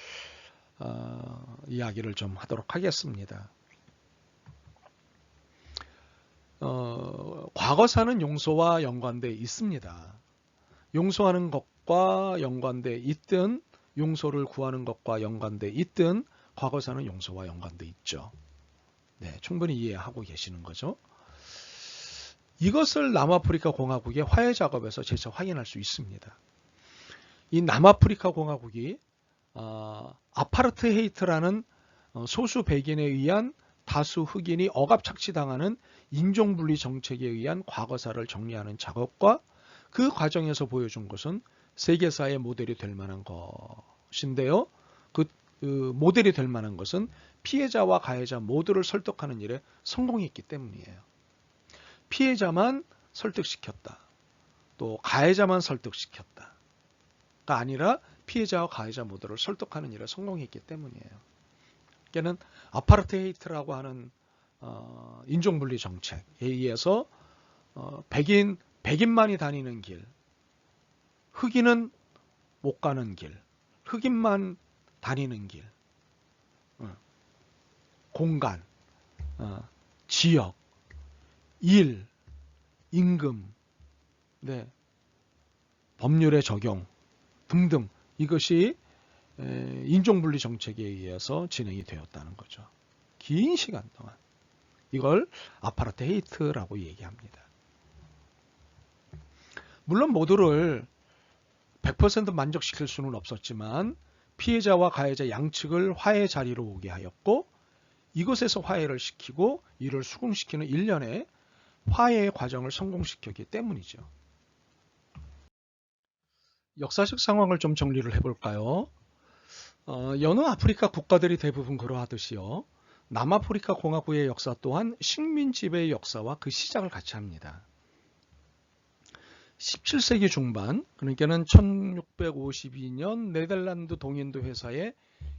이야기를 좀 하도록 하겠습니다. 과거사는 용서와 연관되어 있습니다. 용서하는 것과 연관되어 있든 용서를 구하는 것과 연관되어 있든 과거사는 용서와 연관되어 있죠. 네, 충분히 이해하고 계시는 거죠. 이것을 남아프리카 공화국의 화해 작업에서 재차 확인할 수 있습니다. 이 남아프리카 공화국이 아파르트헤이트라는 소수 백인에 의한 다수 흑인이 억압 착취당하는 인종분리 정책에 의한 과거사를 정리하는 작업과 그 과정에서 보여준 것은 세계사의 모델이 될 만한 것인데요. 그 모델이 될 만한 것은 피해자와 가해자 모두를 설득하는 일에 성공했기 때문이에요. 피해자만 설득시켰다. 또 가해자만 설득시켰다가 아니라 피해자와 가해자 모두를 설득하는 일에 성공했기 때문이에요. 이게는 아파르테이트라고 하는 인종분리 정책에 의해서 백인만이 다니는 길, 흑인은 못 가는 길, 흑인만 다니는 길, 공간, 지역, 일, 임금, 네, 법률의 적용 등등 이것이 인종분리 정책에 의해서 진행이 되었다는 거죠. 긴 시간 동안. 이걸 아파르테이트라고 얘기합니다. 물론 모두를 100% 만족시킬 수는 없었지만 피해자와 가해자 양측을 화해 자리로 오게 하였고 이곳에서 화해를 시키고 이를 수긍시키는 일련의 화해의 과정을 성공시켰기 때문이죠. 역사적 상황을 좀 정리를 해볼까요? 여느 아프리카 국가들이 대부분 그러하듯이요. 남아프리카 공화국의 역사 또한 식민 지배의 역사와 그 시작을 같이 합니다. 17세기 중반, 그러니까는 1652년 네덜란드 동인도 회사의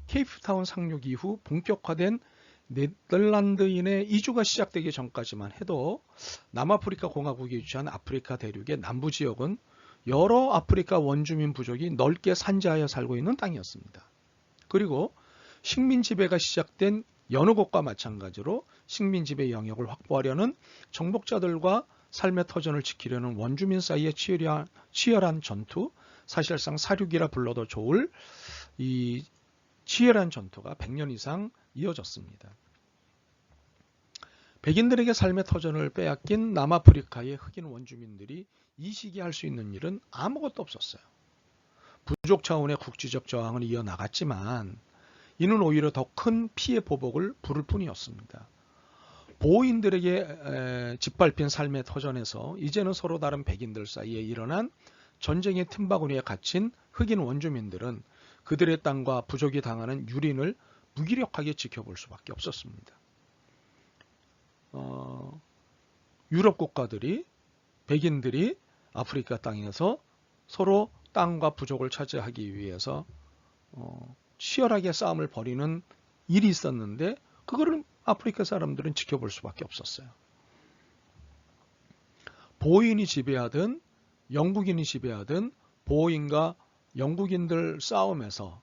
케이프타운 상륙 이후 본격화된 네덜란드인의 이주가 시작되기 전까지만 해도 남아프리카 공화국이 위치한 아프리카 대륙의 남부 지역은 여러 아프리카 원주민 부족이 넓게 산재하여 살고 있는 땅이었습니다. 그리고 식민 지배가 시작된 여느 곳과 마찬가지로 식민 지배 영역을 확보하려는 정복자들과 삶의 터전을 지키려는 원주민 사이의 치열한 전투, 사실상 사륙이라 불러도 좋을 이 치열한 전투가 100년 이상 이어졌습니다. 백인들에게 삶의 터전을 빼앗긴 남아프리카의 흑인 원주민들이 이 시기에 할 수 있는 일은 아무것도 없었어요. 부족 차원의 국지적 저항을 이어나갔지만 이는 오히려 더 큰 피해 보복을 부를 뿐이었습니다. 보호인들에게 짓밟힌 삶의 터전에서 이제는 서로 다른 백인들 사이에 일어난 전쟁의 틈바구니에 갇힌 흑인 원주민들은 그들의 땅과 부족이 당하는 유린을 무기력하게 지켜볼 수밖에 없었습니다. 유럽 국가들이 백인들이 아프리카 땅에서 서로 땅과 부족을 차지하기 위해서 치열하게 싸움을 벌이는 일이 있었는데 그거를 아프리카 사람들은 지켜볼 수밖에 없었어요. 보호인이 지배하든 영국인이 지배하든 보호인과 영국인들 싸움에서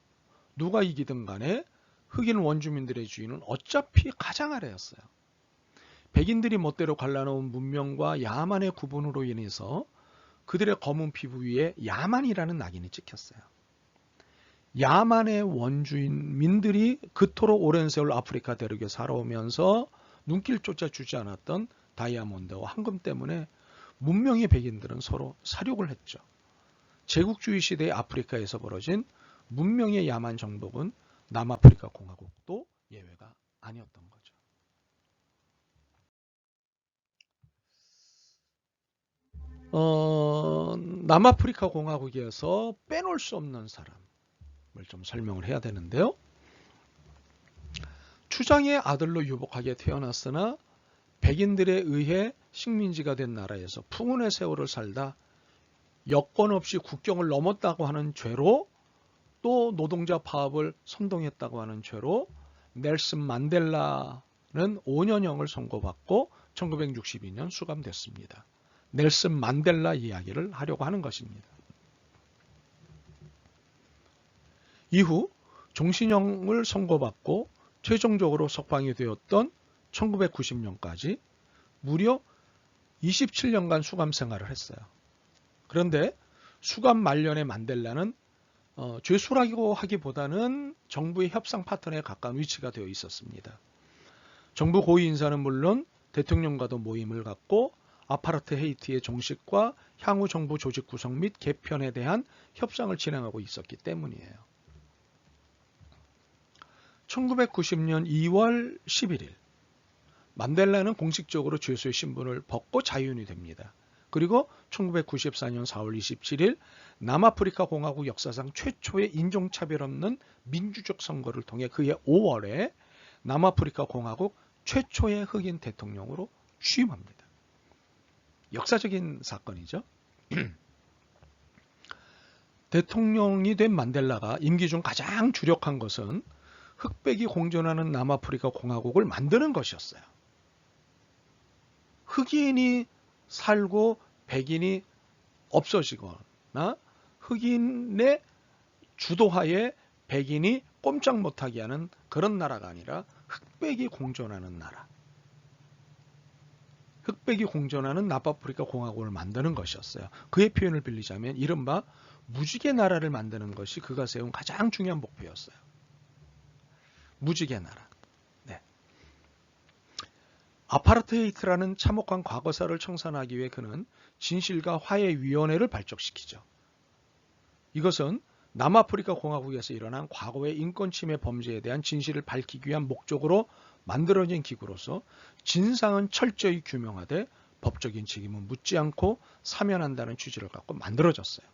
누가 이기든 간에 흑인 원주민들의 주인은 어차피 가장 아래였어요. 백인들이 멋대로 갈라놓은 문명과 야만의 구분으로 인해서 그들의 검은 피부 위에 야만이라는 낙인이 찍혔어요. 야만의 원주민들이 그토록 오랜 세월 아프리카 대륙에 살아오면서 눈길조차 주지 않았던 다이아몬드와 황금 때문에 문명의 백인들은 서로 살육을 했죠. 제국주의 시대의 아프리카에서 벌어진 문명의 야만 정복은 남아프리카 공화국도 예외가 아니었던 거죠. 남아프리카 공화국에서 빼놓을 수 없는 사람을 좀 설명을 해야 되는데요. 추장의 아들로 유복하게 태어났으나 백인들에 의해 식민지가 된 나라에서 풍운의 세월을 살다 여건 없이 국경을 넘었다고 하는 죄로 또 노동자 파업을 선동했다고 하는 죄로 넬슨 만델라는 5년형을 선고받고 1962년 수감됐습니다. 넬슨 만델라 이야기를 하려고 하는 것입니다. 이후 종신형을 선고받고 최종적으로 석방이 되었던 1990년까지 무려 27년간 수감 생활을 했어요. 그런데 수감 말년의 만델라는 죄수라고 하기보다는 정부의 협상 파트너에 가까운 위치가 되어 있었습니다. 정부 고위 인사는 물론 대통령과도 모임을 갖고 아파르트헤이트의 종식과 향후 정부 조직 구성 및 개편에 대한 협상을 진행하고 있었기 때문이에요. 1990년 2월 11일 만델라는 공식적으로 죄수의 신분을 벗고 자유인이 됩니다. 그리고 1994년 4월 27일 남아프리카 공화국 역사상 최초의 인종차별 없는 민주적 선거를 통해 그해 5월에 남아프리카 공화국 최초의 흑인 대통령으로 취임합니다. 역사적인 사건이죠. 대통령이 된 만델라가 임기 중 가장 주력한 것은 흑백이 공존하는 남아프리카 공화국을 만드는 것이었어요. 흑인이 살고 백인이 없어지거나 흑인의 주도하에 백인이 꼼짝 못하게 하는 그런 나라가 아니라 흑백이 공존하는 나라. 흑백이 공존하는 남아프리카 공화국을 만드는 것이었어요. 그의 표현을 빌리자면 이른바 무지개 나라를 만드는 것이 그가 세운 가장 중요한 목표였어요. 무지개 나라. 네. 아파르트헤이트라는 참혹한 과거사를 청산하기 위해 그는 진실과 화해위원회를 발족시키죠. 이것은 남아프리카 공화국에서 일어난 과거의 인권침해 범죄에 대한 진실을 밝히기 위한 목적으로 만들어진 기구로서 진상은 철저히 규명하되 법적인 책임은 묻지 않고 사면한다는 취지를 갖고 만들어졌어요.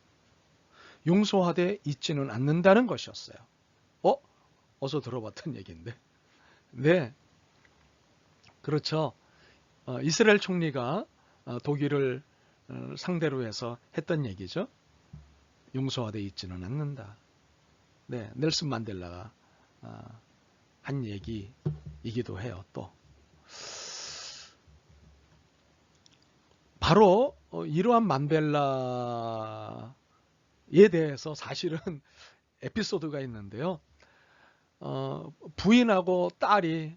용서하되 잊지는 않는다는 것이었어요. 어서 들어봤던 얘기인데. 네, 그렇죠. 이스라엘 총리가 독일을 상대로 해서 했던 얘기죠. 용서하되 잊지는 않는다. 네, 넬슨 만델라가 한 얘기이기도 해요. 또 바로 이러한 만델라에 대해서 사실은 에피소드가 있는데요. 부인하고 딸이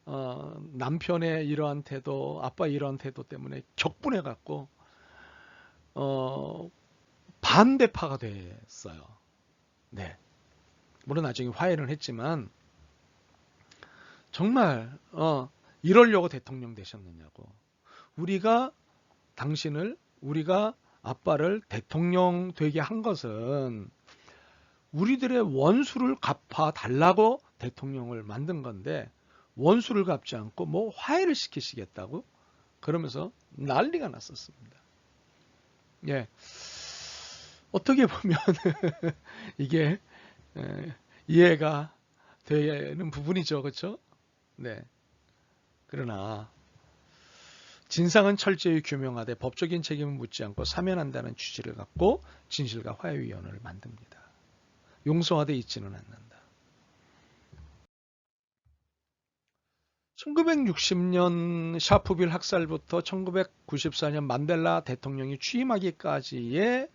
남편의 이러한 태도, 아빠의 이러한 태도 때문에 격분해 갖고 반대파가 됐어요. 네. 물론 나중에 화해는 했지만 정말 이러려고 대통령 되셨느냐고. 우리가 아빠를 대통령 되게 한 것은 우리들의 원수를 갚아달라고 대통령을 만든 건데 원수를 갚지 않고 뭐 화해를 시키시겠다고 그러면서 난리가 났었습니다. 예, 어떻게 보면 이게 이해가 되는 부분이죠, 그렇죠? 네. 그러나 진상은 철저히 규명하되 법적인 책임을 묻지 않고 사면한다는 취지를 갖고 진실과 화해위원회를 만듭니다. 용서하되 있지는 않는다. 1960년 샤프빌 학살부터 1994년 만델라 대통령이 취임하기까지의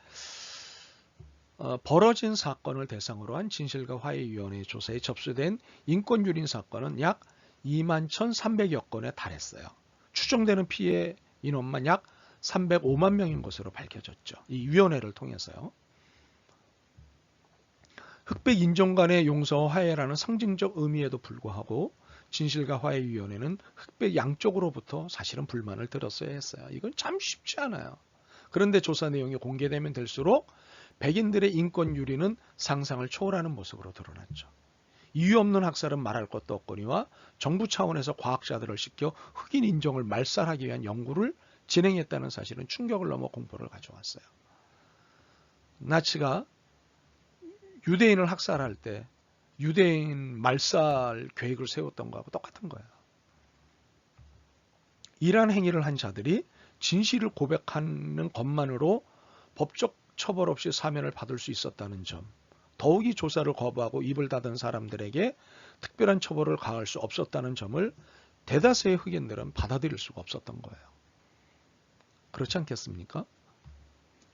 벌어진 사건을 대상으로 한 진실과 화해위원회 조사에 접수된 인권유린 사건은 약 21,300여 건에 달했어요. 추정되는 피해 인원만 약 305만 명인 것으로 밝혀졌죠. 이 위원회를 통해서요. 흑백 인종 간의 용서와 화해라는 상징적 의미에도 불구하고 진실과 화해위원회는 흑백 양쪽으로부터 사실은 불만을 들었어야 했어요. 이건 참 쉽지 않아요. 그런데 조사 내용이 공개되면 될수록 백인들의 인권 유리는 상상을 초월하는 모습으로 드러났죠. 이유 없는 학살은 말할 것도 없거니와 정부 차원에서 과학자들을 시켜 흑인 인종을 말살하기 위한 연구를 진행했다는 사실은 충격을 넘어 공포를 가져왔어요. 나치가 유대인을 학살할 때 유대인 말살 계획을 세웠던 거하고 똑같은 거예요. 이러한 행위를 한 자들이 진실을 고백하는 것만으로 법적 처벌 없이 사면을 받을 수 있었다는 점, 더욱이 조사를 거부하고 입을 닫은 사람들에게 특별한 처벌을 가할 수 없었다는 점을 대다수의 흑인들은 받아들일 수가 없었던 거예요. 그렇지 않겠습니까?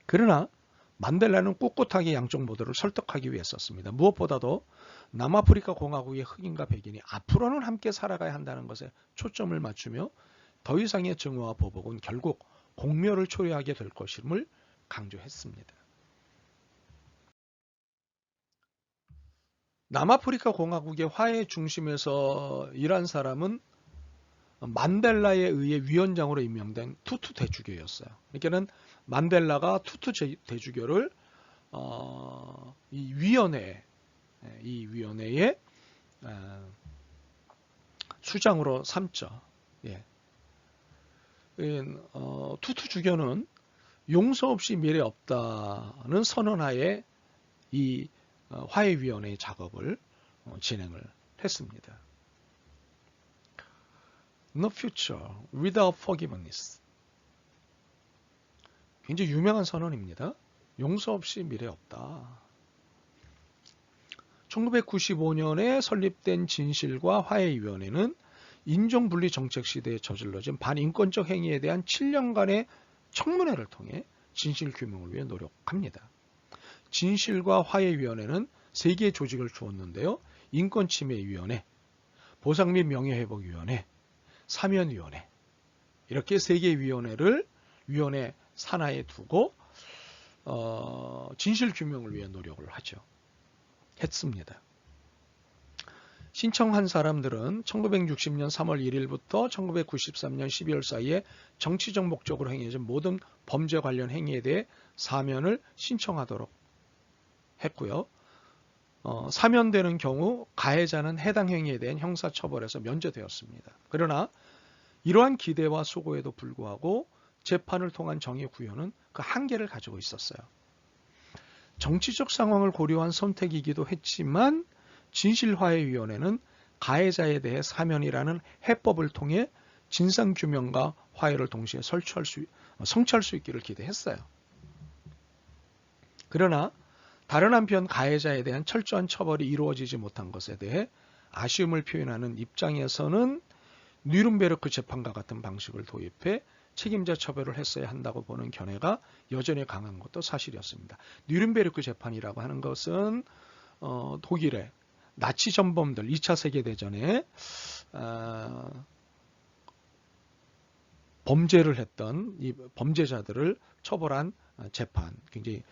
그러나 만델라는 꿋꿋하게 양쪽 모두를 설득하기 위해 썼습니다. 무엇보다도 남아프리카 공화국의 흑인과 백인이 앞으로는 함께 살아가야 한다는 것에 초점을 맞추며 더 이상의 증오와 보복은 결국 공멸을 초래하게 될 것임을 강조했습니다. 남아프리카 공화국의 화해 중심에서 일한 사람은 만델라에 의해 위원장으로 임명된 투투 대주교였어요. 그러니까는 만델라가 투투 대주교를 이 위원회의 수장으로 삼죠. 예. 투투 주교는 용서 없이 미래 없다는 선언하에 이 화해위원회의 작업을 진행을 했습니다. No future without forgiveness. 굉장히 유명한 선언입니다. 용서 없이 미래 없다. 1995년에 설립된 진실과 화해위원회는 인종분리 정책 시대에 저질러진 반인권적 행위에 대한 7년간의 청문회를 통해 진실 규명을 위해 노력합니다. 진실과 화해위원회는 3개의 조직을 주었는데요. 인권침해위원회, 보상 및 명예회복위원회, 사면위원회, 이렇게 3개의 위원회 산하에 두고 진실 규명을 위해 노력을 했습니다. 신청한 사람들은 1960년 3월 1일부터 1993년 12월 사이에 정치적 목적으로 행해진 모든 범죄 관련 행위에 대해 사면을 신청하도록 했고요. 사면되는 경우 가해자는 해당 행위에 대한 형사처벌에서 면제되었습니다. 그러나 이러한 기대와 수고에도 불구하고 재판을 통한 정의 구현은 그 한계를 가지고 있었어요. 정치적 상황을 고려한 선택이기도 했지만 진실화해위원회는 가해자에 대해 사면이라는 해법을 통해 진상규명과 화해를 동시에 성취할 수 있기를 기대했어요. 그러나 다른 한편 가해자에 대한 철저한 처벌이 이루어지지 못한 것에 대해 아쉬움을 표현하는 입장에서는 뉘른베르크 재판과 같은 방식을 도입해 책임자 처벌을 했어야 한다고 보는 견해가 여전히 강한 것도 사실이었습니다. 뉘른베르크 재판이라고 하는 것은 독일의 나치 전범들 2차 세계대전에 범죄를 했던 이 범죄자들을 처벌한 재판, 굉장히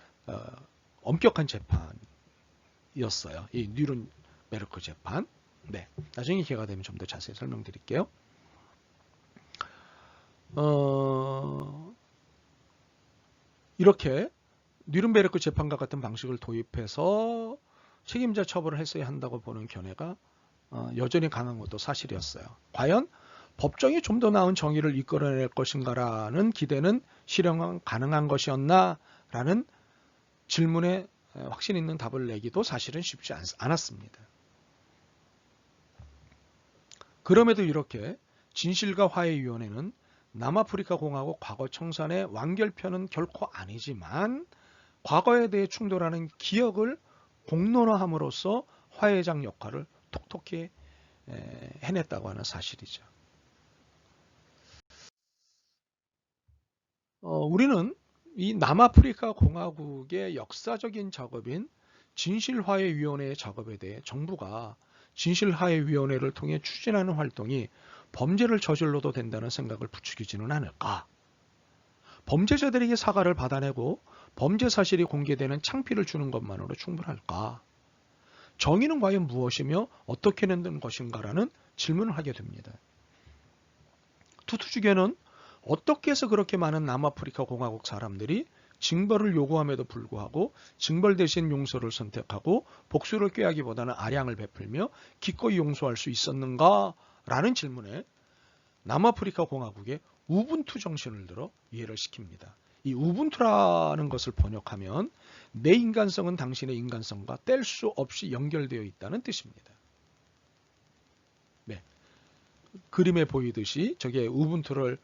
엄격한 재판이었어요. 이 뉘른베르크 재판. 네, 나중에 기회가 되면 좀 더 자세히 설명드릴게요. 이렇게 뉘른베르크 재판과 같은 방식을 도입해서 책임자 처벌을 했어야 한다고 보는 견해가 여전히 강한 것도 사실이었어요. 과연 법정이 좀 더 나은 정의를 이끌어낼 것인가라는 기대는 실현 가능한 것이었나라는 질문에 확신 있는 답을 내기도 사실은 쉽지 않았습니다. 그럼에도 이렇게 진실과 화해위원회는 남아프리카 공화국 과거 청산의 완결편은 결코 아니지만 과거에 대해 충돌하는 기억을 공론화함으로써 화해장 역할을 톡톡히 해냈다고 하는 사실이죠. 우리는 이 남아프리카 공화국의 역사적인 작업인 진실화해위원회의 작업에 대해 정부가 진실화해위원회를 통해 추진하는 활동이 범죄를 저질러도 된다는 생각을 부추기지는 않을까? 범죄자들에게 사과를 받아내고 범죄 사실이 공개되는 창피를 주는 것만으로 충분할까? 정의는 과연 무엇이며 어떻게 낸 것인가라는 질문을 하게 됩니다. 투투주계는 어떻게 해서 그렇게 많은 남아프리카 공화국 사람들이 징벌을 요구함에도 불구하고 징벌 대신 용서를 선택하고 복수를 꾀하기보다는 아량을 베풀며 기꺼이 용서할 수 있었는가라는 질문에 남아프리카 공화국의 우분투 정신을 들어 이해를 시킵니다. 이 우분투라는 것을 번역하면 내 인간성은 당신의 인간성과 뗄 수 없이 연결되어 있다는 뜻입니다. 네. 그림에 보이듯이 저게 우분투를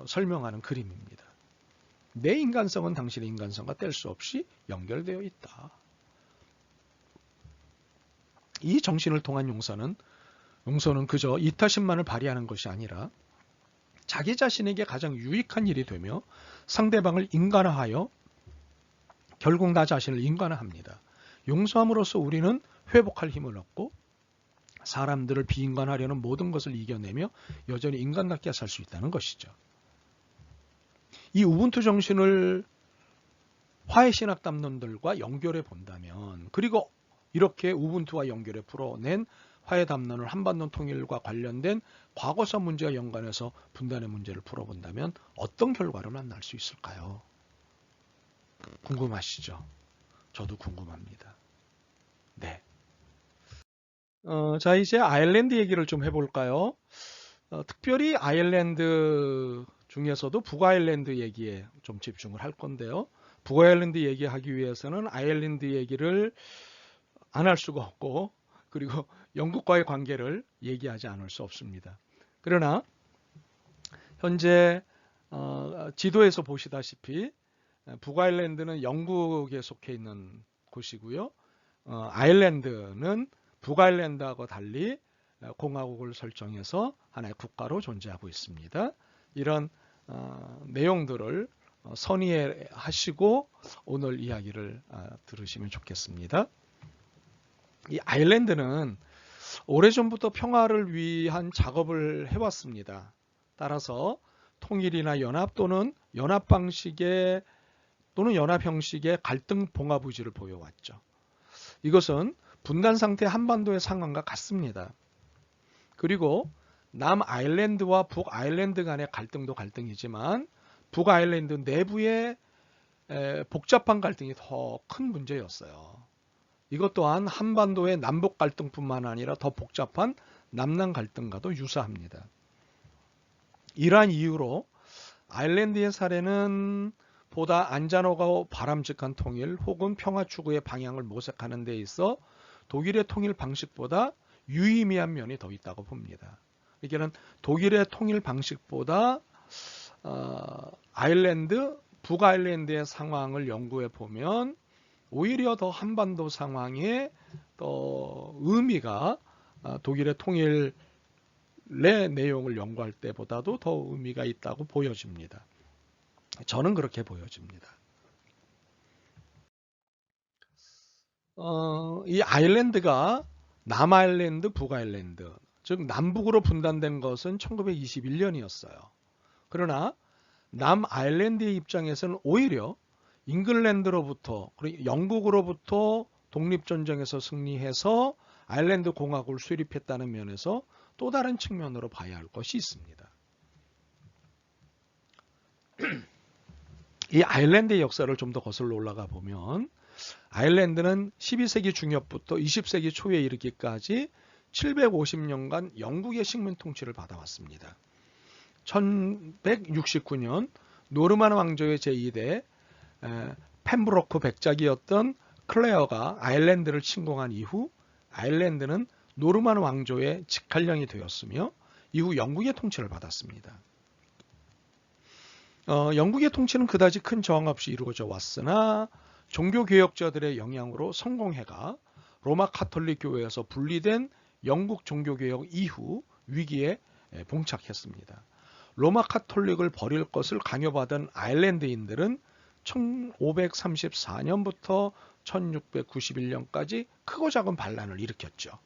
설명하는 그림입니다. 내 인간성은 당신의 인간성과 뗄 수 없이 연결되어 있다. 이 정신을 통한 용서는 그저 이타심만을 발휘하는 것이 아니라 자기 자신에게 가장 유익한 일이 되며 상대방을 인간화하여 결국 나 자신을 인간화합니다. 용서함으로써 우리는 회복할 힘을 얻고 사람들을 비인간하려는 모든 것을 이겨내며 여전히 인간답게 살 수 있다는 것이죠. 이 우분투 정신을 화해신학담론들과 연결해 본다면, 그리고 이렇게 우분투와 연결해 풀어낸 화해담론을 한반도 통일과 관련된 과거사 문제와 연관해서 분단의 문제를 풀어본다면 어떤 결과를 만날 수 있을까요? 궁금하시죠? 저도 궁금합니다. 네. 자, 이제 아일랜드 얘기를 좀 해볼까요? 특별히 아일랜드 중에서도 북아일랜드 얘기에 좀 집중을 할 건데요. 북아일랜드 얘기하기 위해서는 아일랜드 얘기를 안 할 수가 없고, 그리고 영국과의 관계를 얘기하지 않을 수 없습니다. 그러나 현재 지도에서 보시다시피 북아일랜드는 영국에 속해 있는 곳이고요. 아일랜드는 북아일랜드하고 달리 공화국을 설정해서 하나의 국가로 존재하고 있습니다. 이런 내용들을 선의하시고 오늘 이야기를 들으시면 좋겠습니다. 이 아일랜드는 오래전부터 평화를 위한 작업을 해왔습니다. 따라서 통일이나 연합 또는 연합 방식의 또는 연합 형식의 갈등 봉합 의지를 보여왔죠. 이것은 분단 상태 한반도의 상황과 같습니다. 그리고 남아일랜드와 북아일랜드 간의 갈등도 갈등이지만 북아일랜드 내부의 복잡한 갈등이 더 큰 문제였어요. 이것 또한 한반도의 남북 갈등뿐만 아니라 더 복잡한 남남 갈등과도 유사합니다. 이러한 이유로 아일랜드의 사례는 보다 안전하고 바람직한 통일 혹은 평화 추구의 방향을 모색하는 데 있어 독일의 통일 방식보다 유의미한 면이 더 있다고 봅니다. 이게는 독일의 통일 방식보다 북아일랜드의 상황을 연구해 보면 오히려 더 한반도 상황에 더 의미가 독일의 통일의 내용을 연구할 때보다도 더 의미가 있다고 보여집니다. 저는 그렇게 보여집니다. 이 아일랜드가 남아일랜드, 북아일랜드, 즉 남북으로 분단된 것은 1921년이었어요. 그러나 남아일랜드의 입장에서는 오히려 잉글랜드로부터 그리고 영국으로부터 독립전쟁에서 승리해서 아일랜드 공화국을 수립했다는 면에서 또 다른 측면으로 봐야 할 것이 있습니다. 이 아일랜드의 역사를 좀 더 거슬러 올라가 보면 아일랜드는 12세기 중엽부터 20세기 초에 이르기까지 750년간 영국의 식민 통치를 받아왔습니다. 1169년 노르만 왕조의 제2대 펜브로크 백작이었던 클레어가 아일랜드를 침공한 이후 아일랜드는 노르만 왕조의 직할령이 되었으며 이후 영국의 통치를 받았습니다. 영국의 통치는 그다지 큰 저항 없이 이루어져 왔으나 종교개혁자들의 영향으로 성공해가 로마 카톨릭 교회에서 분리된 영국 종교개혁 이후 위기에 봉착했습니다. 로마 카톨릭을 버릴 것을 강요받은 아일랜드인들은 1534년부터 1691년까지 크고 작은 반란을 일으켰죠.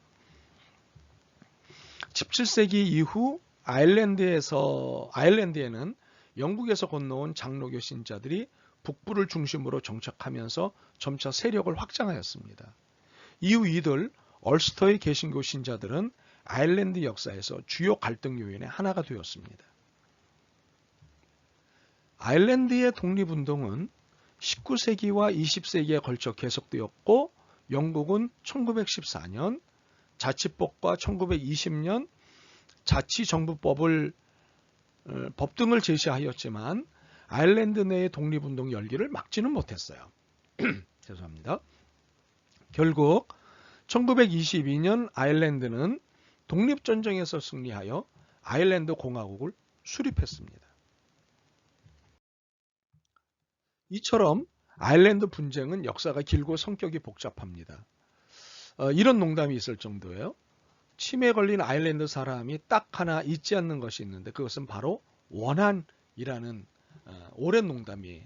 17세기 이후 아일랜드에는 영국에서 건너온 장로교 신자들이 북부를 중심으로 정착하면서 점차 세력을 확장하였습니다. 이후 이들 얼스터의 개신교 신자들은 아일랜드 역사에서 주요 갈등 요인의 하나가 되었습니다. 아일랜드의 독립운동은 19세기와 20세기에 걸쳐 계속되었고 영국은 1914년 자치법과 1920년 자치정부법 등을 제시하였지만 아일랜드 내의 독립운동 열기를 막지는 못했어요. 죄송합니다. 결국 1922년 아일랜드는 독립전쟁에서 승리하여 아일랜드 공화국을 수립했습니다. 이처럼 아일랜드 분쟁은 역사가 길고 성격이 복잡합니다. 이런 농담이 있을 정도예요. 치매에 걸린 아일랜드 사람이 딱 하나 잊지 않는 것이 있는데 그것은 바로 원한이라는 오랜 농담이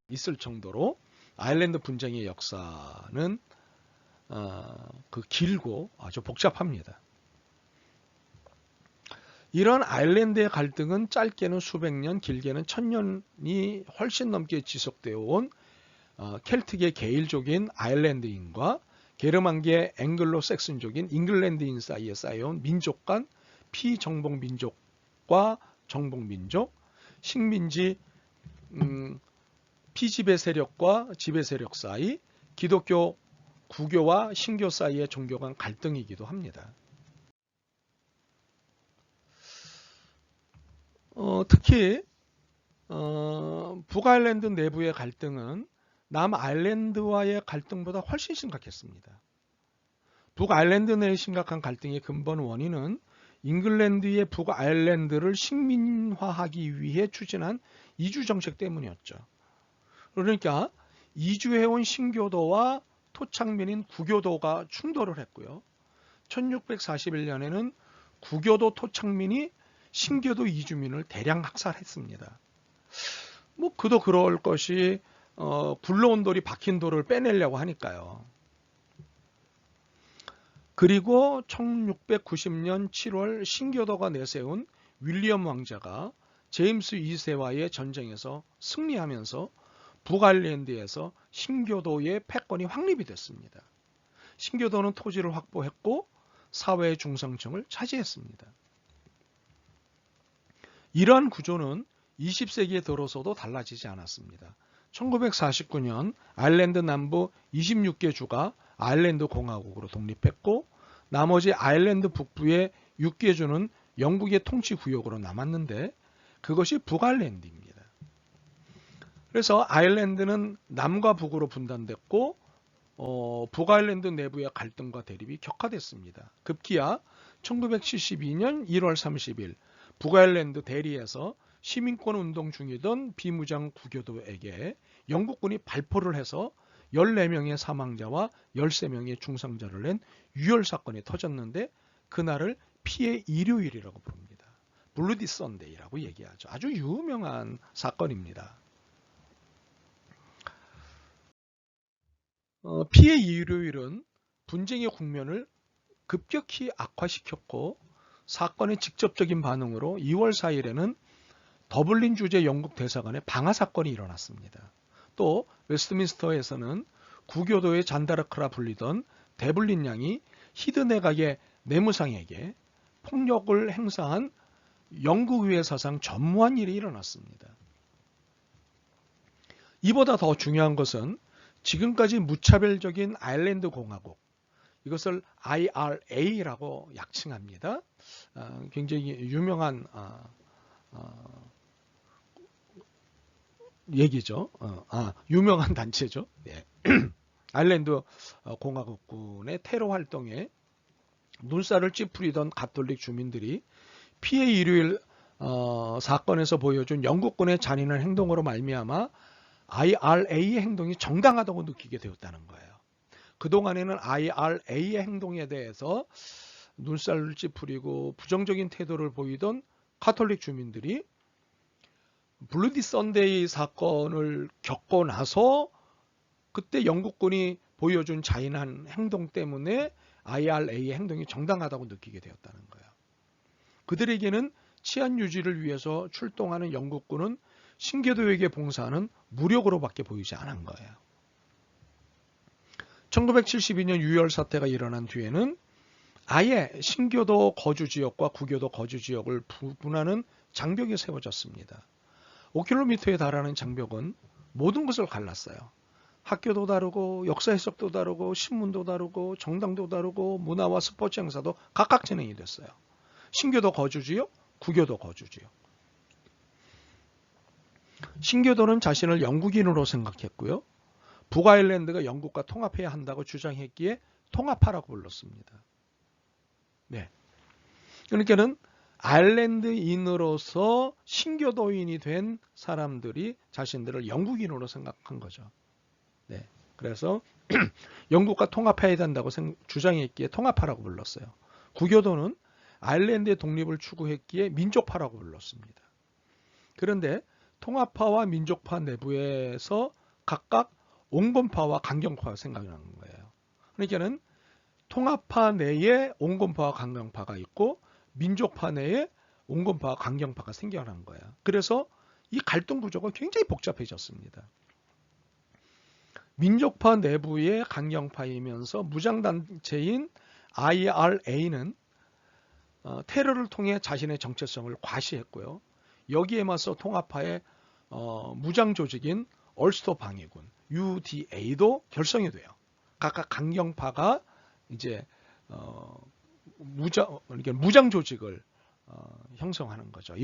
있을 정도로 아일랜드 분쟁의 역사는 길고 아주 복잡합니다. 이런 아일랜드의 갈등은 짧게는 수백 년, 길게는 1000년이 훨씬 넘게 지속되어 온 켈트계 게일족인 아일랜드인과 게르만계 앵글로색슨족인 잉글랜드인 사이에 쌓여온 민족 간 피정복 민족과 정복 민족, 식민지 피지배 세력과 지배 세력 사이, 기독교 구교와 신교 사이의 종교 간 갈등이기도 합니다. 특히 북아일랜드 내부의 갈등은 남아일랜드와의 갈등보다 훨씬 심각했습니다. 북아일랜드 내의 심각한 갈등의 근본 원인은 잉글랜드의 북아일랜드를 식민화하기 위해 추진한 이주 정책 때문이었죠. 그러니까 이주해온 신교도와 토착민인 구교도가 충돌을 했고요. 1641년에는 구교도 토착민이 신교도 이주민을 대량 학살했습니다. 그도 그럴 것이 굴러온 돌이 박힌 돌을 빼내려고 하니까요. 그리고 1690년 7월 신교도가 내세운 윌리엄 왕자가 제임스 2세와의 전쟁에서 승리하면서 북아일랜드에서 신교도의 패권이 확립이 됐습니다. 신교도는 토지를 확보했고 사회의 중상층을 차지했습니다. 이러한 구조는 20세기에 들어서도 달라지지 않았습니다. 1949년 아일랜드 남부 26개 주가 아일랜드 공화국으로 독립했고 나머지 아일랜드 북부의 6개 주는 영국의 통치 구역으로 남았는데 그것이 북아일랜드입니다. 그래서 아일랜드는 남과 북으로 분단됐고 북아일랜드 내부의 갈등과 대립이 격화됐습니다. 급기야 1972년 1월 30일 북아일랜드 대리에서 시민권 운동 중이던 비무장 구교도에게 영국군이 발포를 해서 14명의 사망자와 13명의 중상자를 낸 유혈 사건이 터졌는데 그날을 피해 일요일이라고 부릅니다. 블루디 선데이라고 얘기하죠. 아주 유명한 사건입니다. 피해 일요일은 분쟁의 국면을 급격히 악화시켰고 사건의 직접적인 반응으로 2월 4일에는 더블린 주재 영국 대사관의 방화 사건이 일어났습니다. 또 웨스트민스터에서는 구교도의 잔다르크라 불리던 데블린 양이 히드 내각의 내무상에게 폭력을 행사한 영국 의회 사상 전무한 일이 일어났습니다. 이보다 더 중요한 것은 지금까지 무차별적인 아일랜드 공화국, 이것을 IRA라고 약칭합니다. 굉장히 유명한 얘기죠. 유명한 단체죠. 네. 아일랜드 공화국군의 테러 활동에 눈살을 찌푸리던 가톨릭 주민들이 피해 일요일 사건에서 보여준 영국군의 잔인한 행동으로 말미암아 IRA의 행동이 정당하다고 느끼게 되었다는 거예요. 그동안에는 IRA의 행동에 대해서 눈살을 찌푸리고 부정적인 태도를 보이던 카톨릭 주민들이 블루디 선데이 사건을 겪고 나서 그때 영국군이 보여준 잔인한 행동 때문에 IRA의 행동이 정당하다고 느끼게 되었다는 거예요. 그들에게는 치안 유지를 위해서 출동하는 영국군은 신교도에게 봉사하는 무력으로밖에 보이지 않은 거예요. 1972년 6월 사태가 일어난 뒤에는 아예 신교도 거주지역과 구교도 거주지역을 구분하는 장벽이 세워졌습니다. 5km에 달하는 장벽은 모든 것을 갈랐어요. 학교도 다르고 역사 해석도 다르고 신문도 다르고 정당도 다르고 문화와 스포츠 행사도 각각 진행이 됐어요. 신교도 거주지역, 구교도 거주지역. 신교도는 자신을 영국인으로 생각했고요. 북아일랜드가 영국과 통합해야 한다고 주장했기에 통합하라고 불렀습니다. 네. 그러니까는 아일랜드인으로서 신교도인이 된 사람들이 자신들을 영국인으로 생각한 거죠. 네. 그래서 영국과 통합해야 된다고 주장했기에 통합하라고 불렀어요. 구교도는 아일랜드의 독립을 추구했기에 민족파라고 불렀습니다. 그런데 통합파와 민족파 내부에서 각각 온건파와 강경파가 생각나는 거예요. 그러니까는 통합파 내에 온건파와 강경파가 있고 민족파 내에 온건파와 강경파가 생겨난 거예요. 그래서 이 갈등 구조가 굉장히 복잡해졌습니다. 민족파 내부의 강경파이면서 무장단체인 IRA는 테러를 통해 자신의 정체성을 과시했고요. 여기에 맞서 통합파의 무장조직인 얼스터 방해군 UDA도 결성이 돼요. 각각 강경파가 이제 무장 조직을 형성하는 거죠.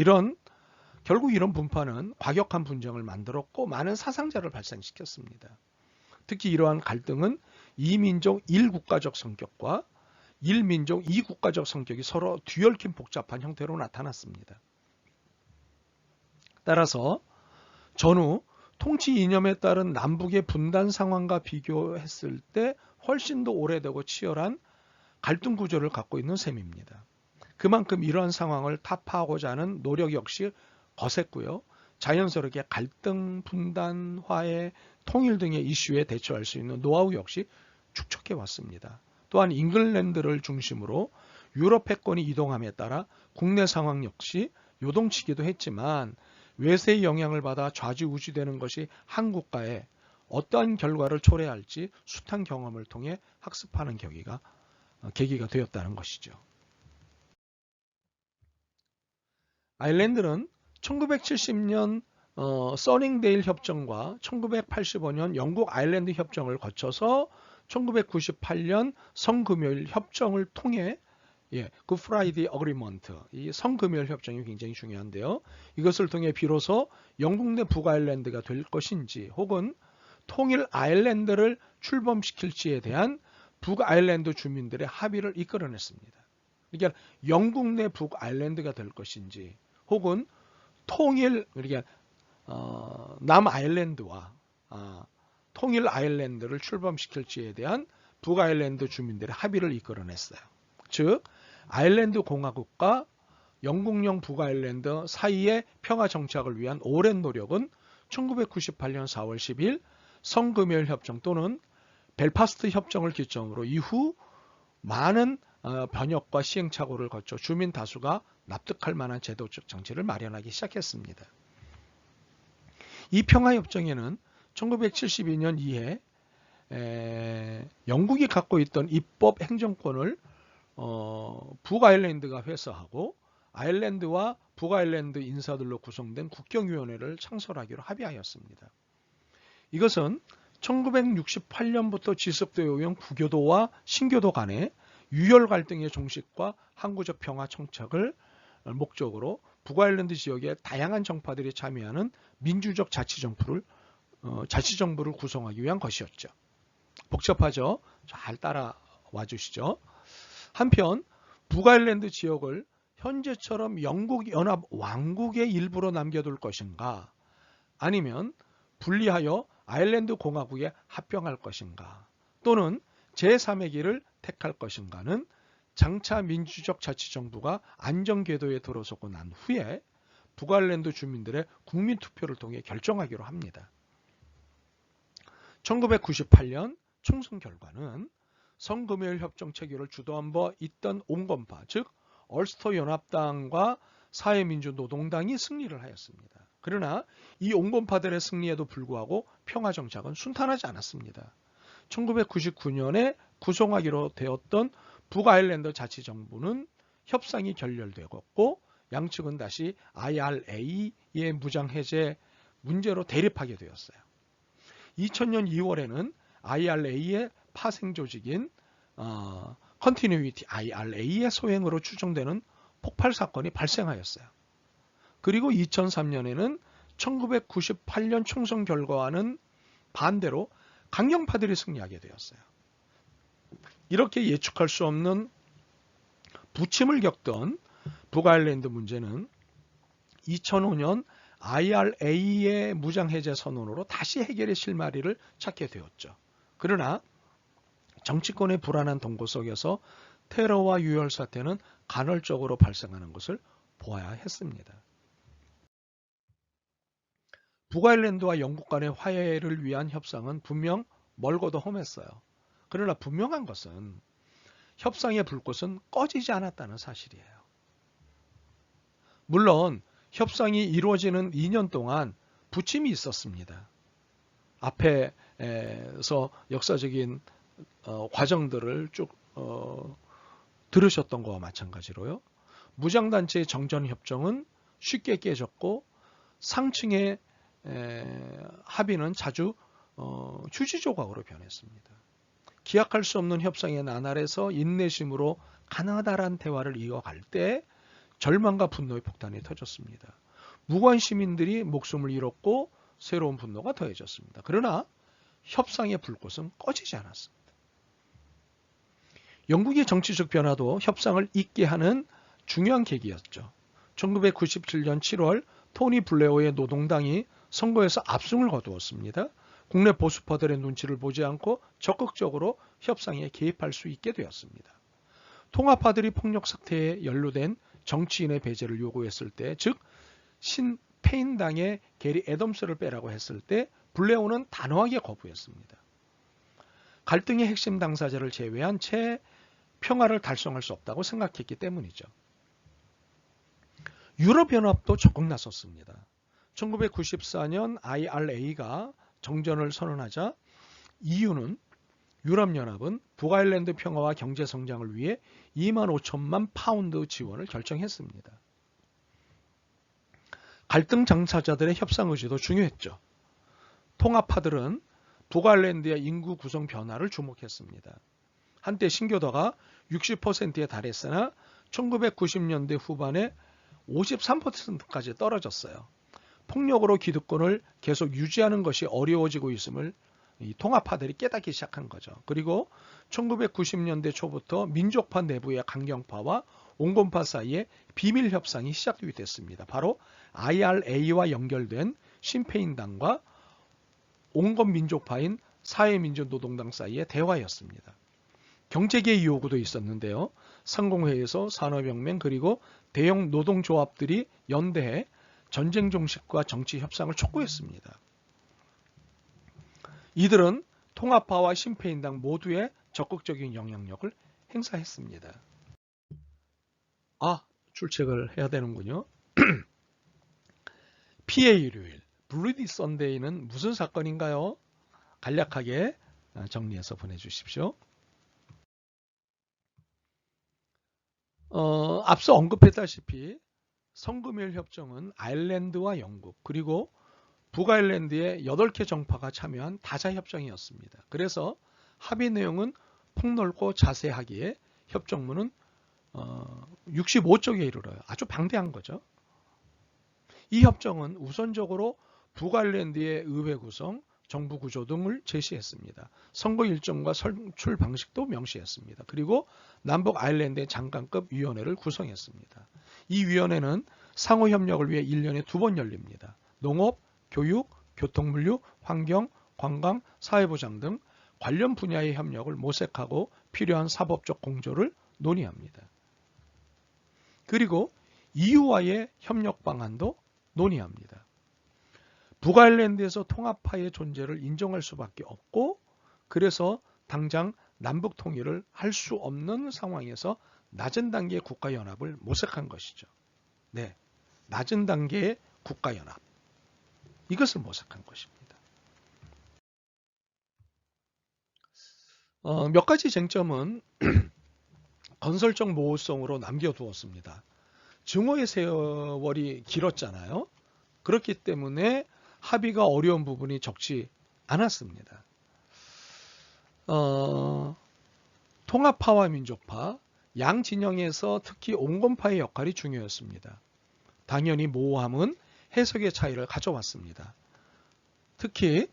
결국 이런 분파는 과격한 분쟁을 만들었고 많은 사상자를 발생시켰습니다. 특히 이러한 갈등은 이민족 1국가적 성격과 1민족 2국가적 성격이 서로 뒤얽힌 복잡한 형태로 나타났습니다. 따라서 전후 통치 이념에 따른 남북의 분단 상황과 비교했을 때 훨씬 더 오래되고 치열한 갈등 구조를 갖고 있는 셈입니다. 그만큼 이러한 상황을 타파하고자 하는 노력 역시 거셌고요. 자연스럽게 갈등, 분단, 화해, 통일 등의 이슈에 대처할 수 있는 노하우 역시 축적해 왔습니다. 또한 잉글랜드를 중심으로 유럽 패권이 이동함에 따라 국내 상황 역시 요동치기도 했지만 외세의 영향을 받아 좌지우지되는 것이 한 국가에 어떠한 결과를 초래할지 숱한 경험을 통해 학습하는 계기가 되었다는 것이죠. 아일랜드는 1970년 써닝데일 협정과 1985년 영국 아일랜드 협정을 거쳐서 1998년 성금요일 협정을 통해 굿프라이데이 어그리먼트, 이 성금요일 협정이 굉장히 중요한데요. 이것을 통해 비로소 영국 내 북아일랜드가 될 것인지 혹은 통일 아일랜드를 출범시킬지에 대한 북아일랜드 주민들의 합의를 이끌어냈습니다. 그러니까 영국 내 북아일랜드가 될 것인지 혹은 통일 남아일랜드와 통일 아일랜드를 출범시킬지에 대한 북아일랜드 주민들의 합의를 이끌어냈어요. 즉 아일랜드 공화국과 영국령 북아일랜드 사이의 평화 정착을 위한 오랜 노력은 1998년 4월 10일 성금요일 협정 또는 벨파스트 협정을 기점으로 이후 많은 번역과 시행착오를 거쳐 주민 다수가 납득할 만한 제도적 장치를 마련하기 시작했습니다. 이 평화협정에는 1972년 이해 영국이 갖고 있던 입법 행정권을 북아일랜드가 회수하고 아일랜드와 북아일랜드 인사들로 구성된 국경위원회를 창설하기로 합의하였습니다. 이것은 1968년부터 지속되어 온 구교도와 신교도 간의 유혈 갈등의 종식과 항구적 평화 정착을 목적으로 북아일랜드 지역의 다양한 정파들이 참여하는 민주적 자치정부를 구성하기 위한 것이었죠. 복잡하죠? 잘 따라와 주시죠. 한편 북아일랜드 지역을 현재처럼 영국 연합 왕국의 일부로 남겨둘 것인가, 아니면 분리하여 아일랜드 공화국에 합병할 것인가, 또는 제3의 길을 택할 것인가는 장차 민주적 자치정부가 안정궤도에 들어서고 난 후에 북아일랜드 주민들의 국민투표를 통해 결정하기로 합니다. 1998년 총선 결과는 성금요일 협정 체결을 주도한 바 있던 온건파, 즉 얼스터 연합당과 사회민주노동당이 승리를 하였습니다. 그러나 이 온건파들의 승리에도 불구하고 평화정착은 순탄하지 않았습니다. 1999년에 구성하기로 되었던 북아일랜드 자치정부는 협상이 결렬되었고 양측은 다시 IRA의 무장해제 문제로 대립하게 되었어요. 2000년 2월에는 IRA의 파생조직인 컨티뉴이티 IRA의 소행으로 추정되는 폭발 사건이 발생하였어요. 그리고 2003년에는 1998년 총선 결과와는 반대로 강경파들이 승리하게 되었어요. 이렇게 예측할 수 없는 부침을 겪던 북아일랜드 문제는 2005년 IRA의 무장해제 선언으로 다시 해결의 실마리를 찾게 되었죠. 그러나 정치권의 불안한 동고 속에서 테러와 유혈 사태는 간헐적으로 발생하는 것을 보아야 했습니다. 북아일랜드와 영국 간의 화해를 위한 협상은 분명 멀고도 험했어요. 그러나 분명한 것은 협상의 불꽃은 꺼지지 않았다는 사실이에요. 물론 협상이 이루어지는 2년 동안 부침이 있었습니다. 앞에서 역사적인 과정들을 쭉 들으셨던 것과 마찬가지로요. 무장단체의 정전협정은 쉽게 깨졌고 상층의 합의는 자주 휴지 조각으로 변했습니다. 기약할 수 없는 협상의 나날에서 인내심으로 가나다란 대화를 이어갈 때 절망과 분노의 폭탄이 터졌습니다. 무고한 시민들이 목숨을 잃었고 새로운 분노가 더해졌습니다. 그러나 협상의 불꽃은 꺼지지 않았습니다. 영국의 정치적 변화도 협상을 잊게 하는 중요한 계기였죠. 1997년 7월 토니 블레어의 노동당이 선거에서 압승을 거두었습니다. 국내 보수파들의 눈치를 보지 않고 적극적으로 협상에 개입할 수 있게 되었습니다. 통합파들이 폭력 사태에 연루된 정치인의 배제를 요구했을 때, 즉 신페인당의 게리 애덤스를 빼라고 했을 때 블레어는 단호하게 거부했습니다. 갈등의 핵심 당사자를 제외한 채 평화를 달성할 수 없다고 생각했기 때문이죠. 유럽연합도 적극 나섰습니다. 1994년 IRA가 정전을 선언하자 EU는 유럽연합은 북아일랜드 평화와 경제 성장을 위해 2만 5천만 파운드 지원을 결정했습니다. 갈등 당사자들의 협상 의지도 중요했죠. 통합파들은 북아일랜드의 인구 구성 변화를 주목했습니다. 한때 신교도가 60%에 달했으나 1990년대 후반에 53%까지 떨어졌어요. 폭력으로 기득권을 계속 유지하는 것이 어려워지고 있음을 이 통합파들이 깨닫기 시작한 거죠. 그리고 1990년대 초부터 민족파 내부의 강경파와 온건파 사이에 비밀 협상이 시작이 됐습니다. 바로 IRA와 연결된 신페인당과 온건 민족파인 사회민주노동당 사이의 대화였습니다. 경제계의 요구도 있었는데요. 상공회에서 산업혁명 그리고 대형 노동조합들이 연대해 전쟁 종식과 정치 협상을 촉구했습니다. 이들은 통합파와 신페인당 모두의 적극적인 영향력을 행사했습니다. 출첵을 해야 되는군요. 피해 일요일, 블루디 썬데이는 무슨 사건인가요? 간략하게 정리해서 보내주십시오. 앞서 언급했다시피 성금요일 협정은 아일랜드와 영국 그리고 북아일랜드의 8개 정파가 참여한 다자협정이었습니다. 그래서 합의 내용은 폭넓고 자세하기에 협정문은 65쪽에 이르러요. 아주 방대한 거죠. 이 협정은 우선적으로 북아일랜드의 의회 구성, 정부 구조 등을 제시했습니다. 선거 일정과 선출 방식도 명시했습니다. 그리고 남북 아일랜드의 장관급 위원회를 구성했습니다. 이 위원회는 상호협력을 위해 1년에 2번 열립니다. 농업, 교육, 교통물류, 환경, 관광, 사회보장 등 관련 분야의 협력을 모색하고 필요한 사법적 공조를 논의합니다. 그리고 EU와의 협력 방안도 논의합니다. 북아일랜드에서 통합파의 존재를 인정할 수밖에 없고, 그래서 당장 남북 통일을 할 수 없는 상황에서 낮은 단계의 국가연합을 모색한 것이죠. 네, 낮은 단계의 국가연합, 이것을 모색한 것입니다. 몇 가지 쟁점은 건설적 모호성으로 남겨두었습니다. 증오의 세월이 길었잖아요. 그렇기 때문에 합의가 어려운 부분이 적지 않았습니다. 통합파와 민족파, 양 진영에서 특히 온건파의 역할이 중요했습니다. 당연히 모호함은 해석의 차이를 가져왔습니다. 특히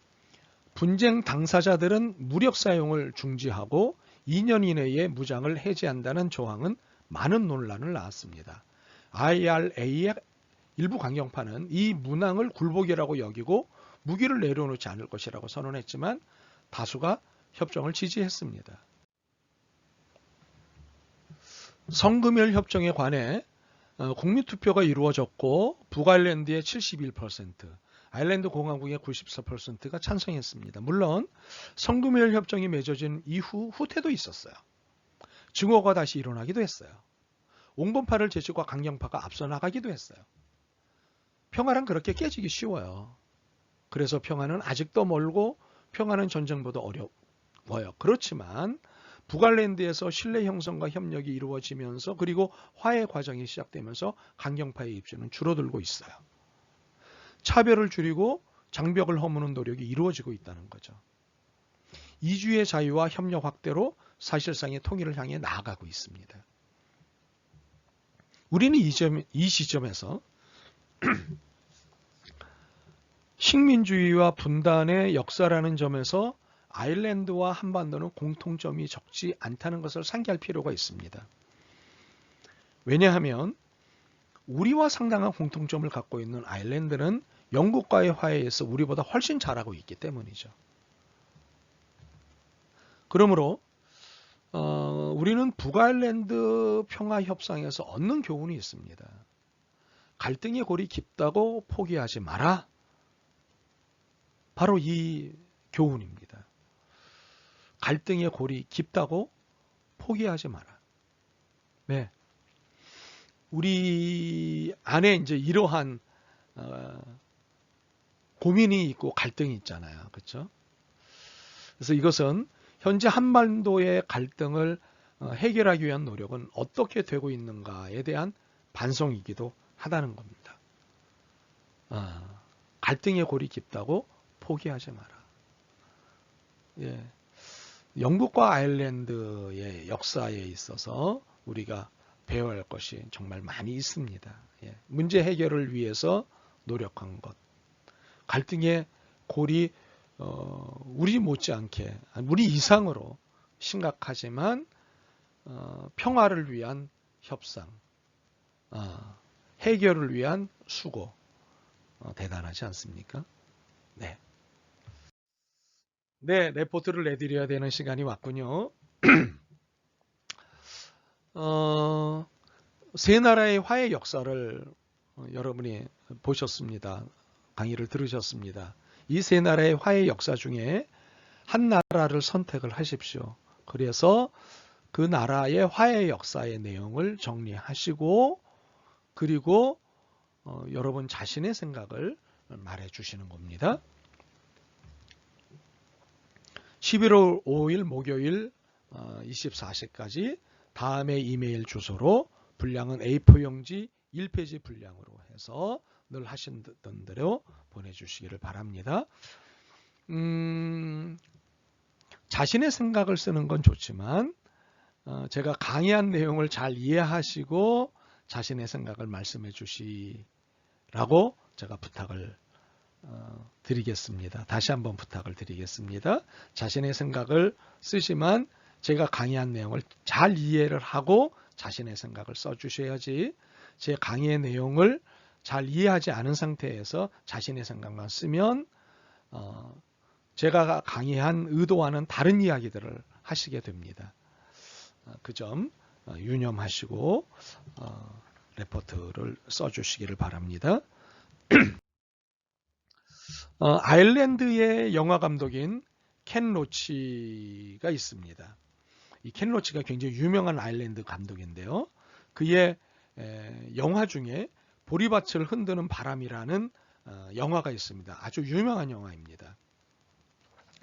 분쟁 당사자들은 무력 사용을 중지하고 2년 이내에 무장을 해제한다는 조항은 많은 논란을 낳았습니다. IRA의 일부 강경파는 이 문항을 굴복이라고 여기고 무기를 내려놓지 않을 것이라고 선언했지만 다수가 협정을 지지했습니다. 성금열 협정에 관해 국민투표가 이루어졌고 북아일랜드의 71%, 아일랜드 공화국의 94%가 찬성했습니다. 물론 성금열 협정이 맺어진 이후 후퇴도 있었어요. 증오가 다시 일어나기도 했어요. 온건파를 제치고 강경파가 앞서 나가기도 했어요. 평화란 그렇게 깨지기 쉬워요. 그래서 평화는 아직도 멀고 평화는 전쟁보다 어려워요. 그렇지만 북아일랜드에서 신뢰 형성과 협력이 이루어지면서 그리고 화해 과정이 시작되면서 강경파의 입지는 줄어들고 있어요. 차별을 줄이고 장벽을 허무는 노력이 이루어지고 있다는 거죠. 이주의 자유와 협력 확대로 사실상의 통일을 향해 나아가고 있습니다. 우리는 이 시점에서 식민주의와 분단의 역사라는 점에서 아일랜드와 한반도는 공통점이 적지 않다는 것을 상기할 필요가 있습니다. 왜냐하면 우리와 상당한 공통점을 갖고 있는 아일랜드는 영국과의 화해에서 우리보다 훨씬 잘하고 있기 때문이죠. 그러므로 우리는 북아일랜드 평화협상에서 얻는 교훈이 있습니다. 갈등의 골이 깊다고 포기하지 마라. 바로 이 교훈입니다. 갈등의 골이 깊다고 포기하지 마라. 네. 우리 안에 이제 이러한 고민이 있고 갈등이 있잖아요. 그렇죠? 그래서 이것은 현재 한반도의 갈등을 해결하기 위한 노력은 어떻게 되고 있는가에 대한 반성이기도 하다는 겁니다. 갈등의 골이 깊다고 포기하지 마라. 예. 영국과 아일랜드의 역사에 있어서 우리가 배워야 할 것이 정말 많이 있습니다. 예. 문제 해결을 위해서 노력한 것. 갈등의 골이 우리 못지않게, 우리 이상으로 심각하지만 평화를 위한 협상, 해결을 위한 수고, 대단하지 않습니까? 네. 네, 레포트를 내드려야 되는 시간이 왔군요. 세 나라의 화해 역사를 여러분이 보셨습니다. 강의를 들으셨습니다. 이 세 나라의 화해 역사 중에 한 나라를 선택을 하십시오. 그래서 그 나라의 화해 역사의 내용을 정리하시고 그리고 여러분 자신의 생각을 말해 주시는 겁니다. 11월 5일 목요일 24시까지 다음의 이메일 주소로 분량은 A4용지 1페이지 분량으로 해서 늘 하시던 대로 보내주시기를 바랍니다. 자신의 생각을 쓰는 건 좋지만 제가 강의한 내용을 잘 이해하시고 자신의 생각을 말씀해 주시라고 제가 부탁을 드리겠습니다. 다시 한번 부탁을 드리겠습니다. 자신의 생각을 쓰지만 제가 강의한 내용을 잘 이해를 하고 자신의 생각을 써주셔야지 제 강의의 내용을 잘 이해하지 않은 상태에서 자신의 생각만 쓰면 제가 강의한 의도와는 다른 이야기들을 하시게 됩니다. 그 점 유념하시고 레포트를 써주시기를 바랍니다. 아일랜드의 영화 감독인 켄 로치가 있습니다. 이 켄 로치가 굉장히 유명한 아일랜드 감독인데요. 그의 영화 중에 보리밭을 흔드는 바람이라는 영화가 있습니다. 아주 유명한 영화입니다.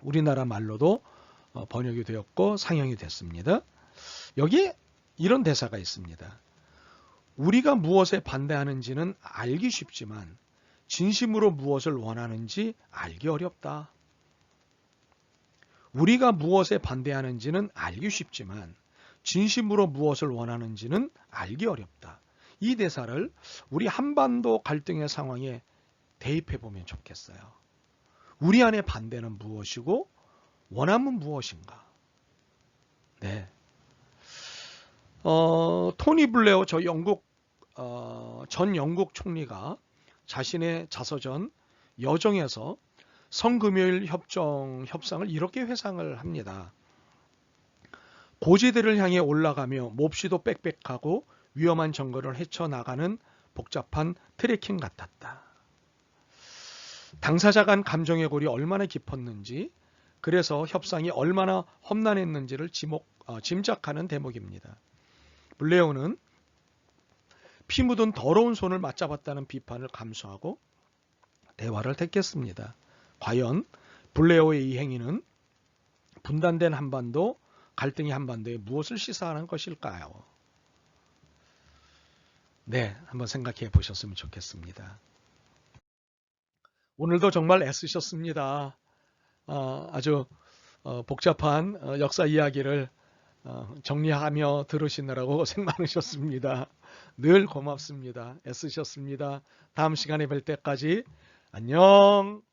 우리나라 말로도 번역이 되었고 상영이 됐습니다. 여기에 이런 대사가 있습니다. 우리가 무엇에 반대하는지는 알기 쉽지만 진심으로 무엇을 원하는지 알기 어렵다. 우리가 무엇에 반대하는지는 알기 쉽지만 진심으로 무엇을 원하는지는 알기 어렵다. 이 대사를 우리 한반도 갈등의 상황에 대입해 보면 좋겠어요. 우리 안에 반대는 무엇이고 원함은 무엇인가? 네. 토니 블레어 전 영국 총리가 자신의 자서전 여정에서 성금요일 협상을 이렇게 회상을 합니다. 고지대를 향해 올라가며 몹시도 빽빽하고 위험한 정거를 헤쳐나가는 복잡한 트레킹 같았다. 당사자 간 감정의 골이 얼마나 깊었는지, 그래서 협상이 얼마나 험난했는지를 짐작하는 대목입니다. 블레어는 피 묻은 더러운 손을 맞잡았다는 비판을 감수하고 대화를 택했습니다. 과연 블레어의 이 행위는 분단된 한반도, 갈등의 한반도에 무엇을 시사하는 것일까요? 네, 한번 생각해 보셨으면 좋겠습니다. 오늘도 정말 애쓰셨습니다. 아주 복잡한 역사 이야기를 정리하며 들으시느라고 고생 많으셨습니다. 늘 고맙습니다. 애쓰셨습니다. 다음 시간에 뵐 때까지 안녕.